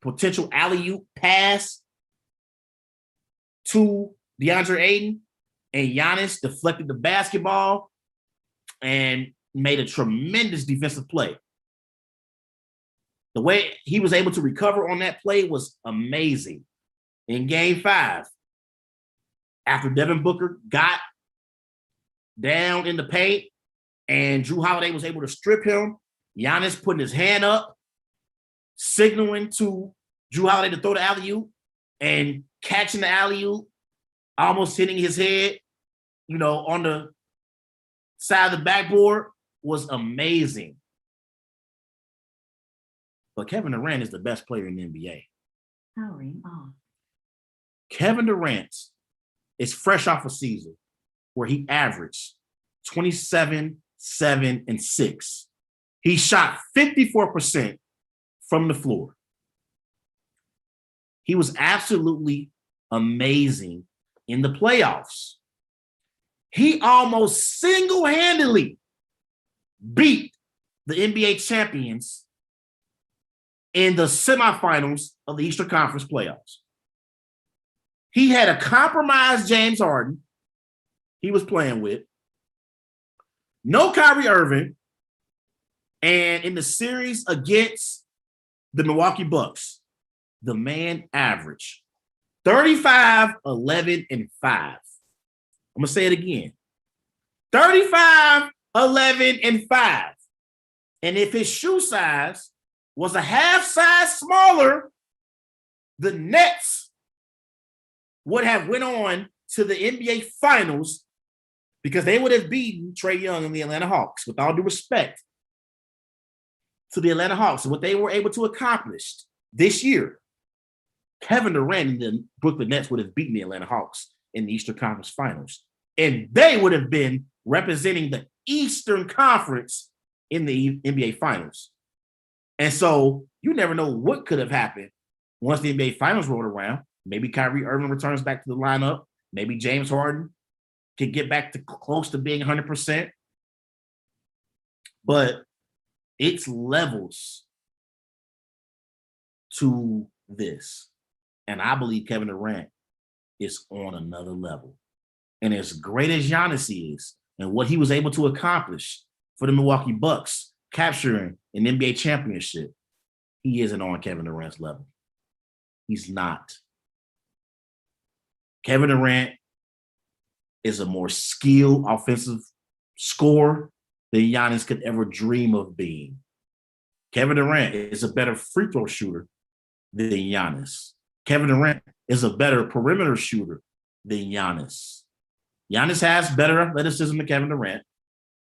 potential alley-oop pass to DeAndre Ayton, and Giannis deflected the basketball and made a tremendous defensive play. The way he was able to recover on that play was amazing. In Game 5, after Devin Booker got down in the paint and Jrue Holiday was able to strip him, Giannis putting his hand up, signaling to Jrue Holiday to throw the alley-oop and catching the alley-oop, almost hitting his head, on the side of the backboard, was amazing. But Kevin Durant is the best player in the NBA. Powering on. Kevin Durant is fresh off a season where he averaged 27, 7, and 6. He shot 54% from the floor. He was absolutely amazing in the playoffs. He almost single-handedly beat the NBA champions in the semifinals of the Eastern Conference playoffs. He had a compromised James Harden he was playing with, no Kyrie Irving, and in the series against the Milwaukee Bucks, the man averaged 35, 11, and 5. I'm going to say it again. 35, 11, and 5. And if his shoe size was a half size smaller, the Nets would have went on to the NBA Finals because they would have beaten Trae Young and the Atlanta Hawks, with all due respect to the Atlanta Hawks and what they were able to accomplish this year. Kevin Durant and the Brooklyn Nets would have beaten the Atlanta Hawks in the Eastern Conference Finals. And they would have been representing the Eastern Conference in the NBA Finals. And so you never know what could have happened once the NBA Finals rolled around. Maybe Kyrie Irving returns back to the lineup. Maybe James Harden can get back to close to being 100%. But it's levels to this. And I believe Kevin Durant is on another level. And as great as Giannis is and what he was able to accomplish for the Milwaukee Bucks, capturing an NBA championship, he isn't on Kevin Durant's level. He's not. Kevin Durant is a more skilled offensive scorer than Giannis could ever dream of being. Kevin Durant is a better free throw shooter than Giannis. Kevin Durant is a better perimeter shooter than Giannis. Giannis has better athleticism than Kevin Durant.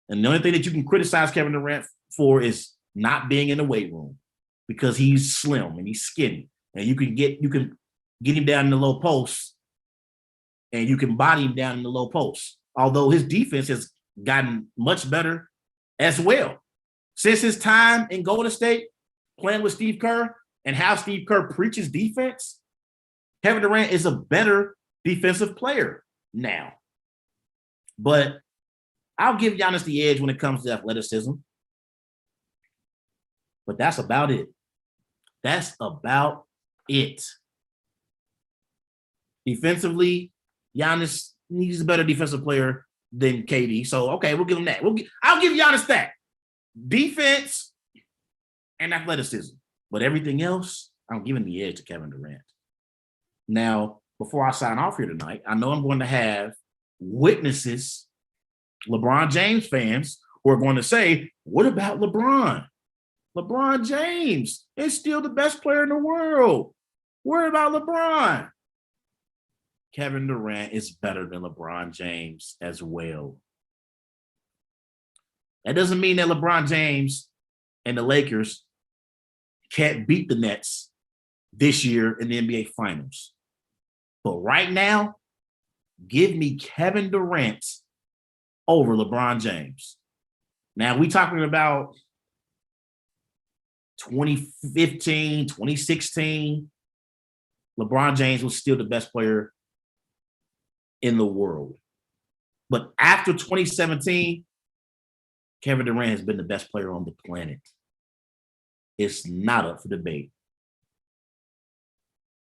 And the only thing that you can criticize Kevin Durant for is not being in the weight room because he's slim and he's skinny. And you can get him down in the low post and you can body him down in the low post. Although his defense has gotten much better as well. Since his time in Golden State, playing with Steve Kerr and how Steve Kerr preaches defense, Kevin Durant is a better defensive player now. But I'll give Giannis the edge when it comes to athleticism. But that's about it. That's about it. Defensively, Giannis, he's a better defensive player than KD. So, okay, we'll give him that. I'll give Giannis that. Defense and athleticism. But everything else, I'm giving the edge to Kevin Durant. Now, before I sign off here tonight, I know I'm going to have witnesses, LeBron James fans, who are going to say, what about LeBron? LeBron James is still the best player in the world. What about LeBron? Kevin Durant is better than LeBron James as well. That doesn't mean that LeBron James and the Lakers can't beat the Nets this year in the NBA Finals. But right now, give me Kevin Durant over LeBron James. Now, we talking about 2015, 2016. LeBron James was still the best player in the world. But after 2017, Kevin Durant has been the best player on the planet. It's not up for debate.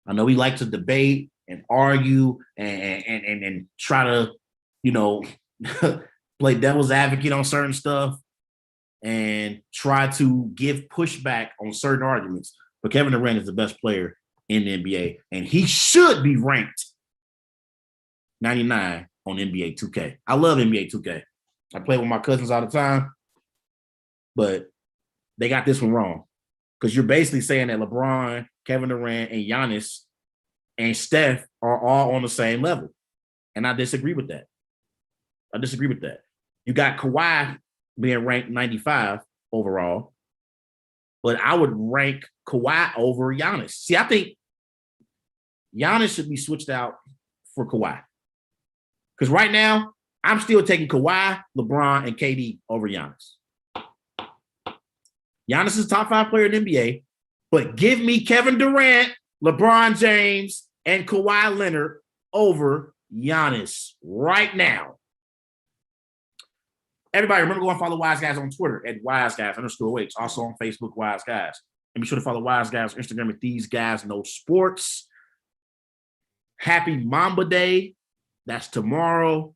I know we like to debate and argue and try to, play devil's advocate on certain stuff and try to give pushback on certain arguments. But Kevin Durant is the best player in the NBA, and he should be ranked 99 on NBA 2K. I love NBA 2K. I play with my cousins all the time, but they got this one wrong because you're basically saying that LeBron, Kevin Durant, and Giannis and Steph are all on the same level, and I disagree with that. You got Kawhi being ranked 95 overall, but I would rank Kawhi over Giannis. See, I think Giannis should be switched out for Kawhi. Because right now, I'm still taking Kawhi, LeBron, and KD over Giannis. Giannis is top 5 player in the NBA, but give me Kevin Durant, LeBron James, and Kawhi Leonard over Giannis right now. Everybody, remember to go and follow Wise Guys on Twitter at WiseGuys_H. Also on Facebook, Wise Guys. And be sure to follow Wise Guys on Instagram at These Guys Know Sports. Happy Mamba Day. That's tomorrow,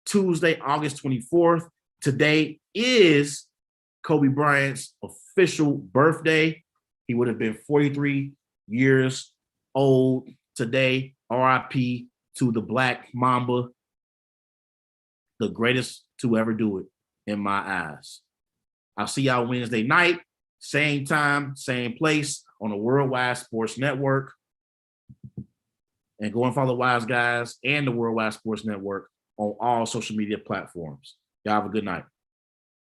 Tuesday, August 24th. Today is Kobe Bryant's official birthday. He would have been 43 years old today. RIP to the Black Mamba, the greatest to ever do it in my eyes. I'll see y'all Wednesday night, same time, same place on the Worldwide Sports Network. And go and follow Wise Guys and the Worldwide Sports Network on all social media platforms. Y'all have a good night.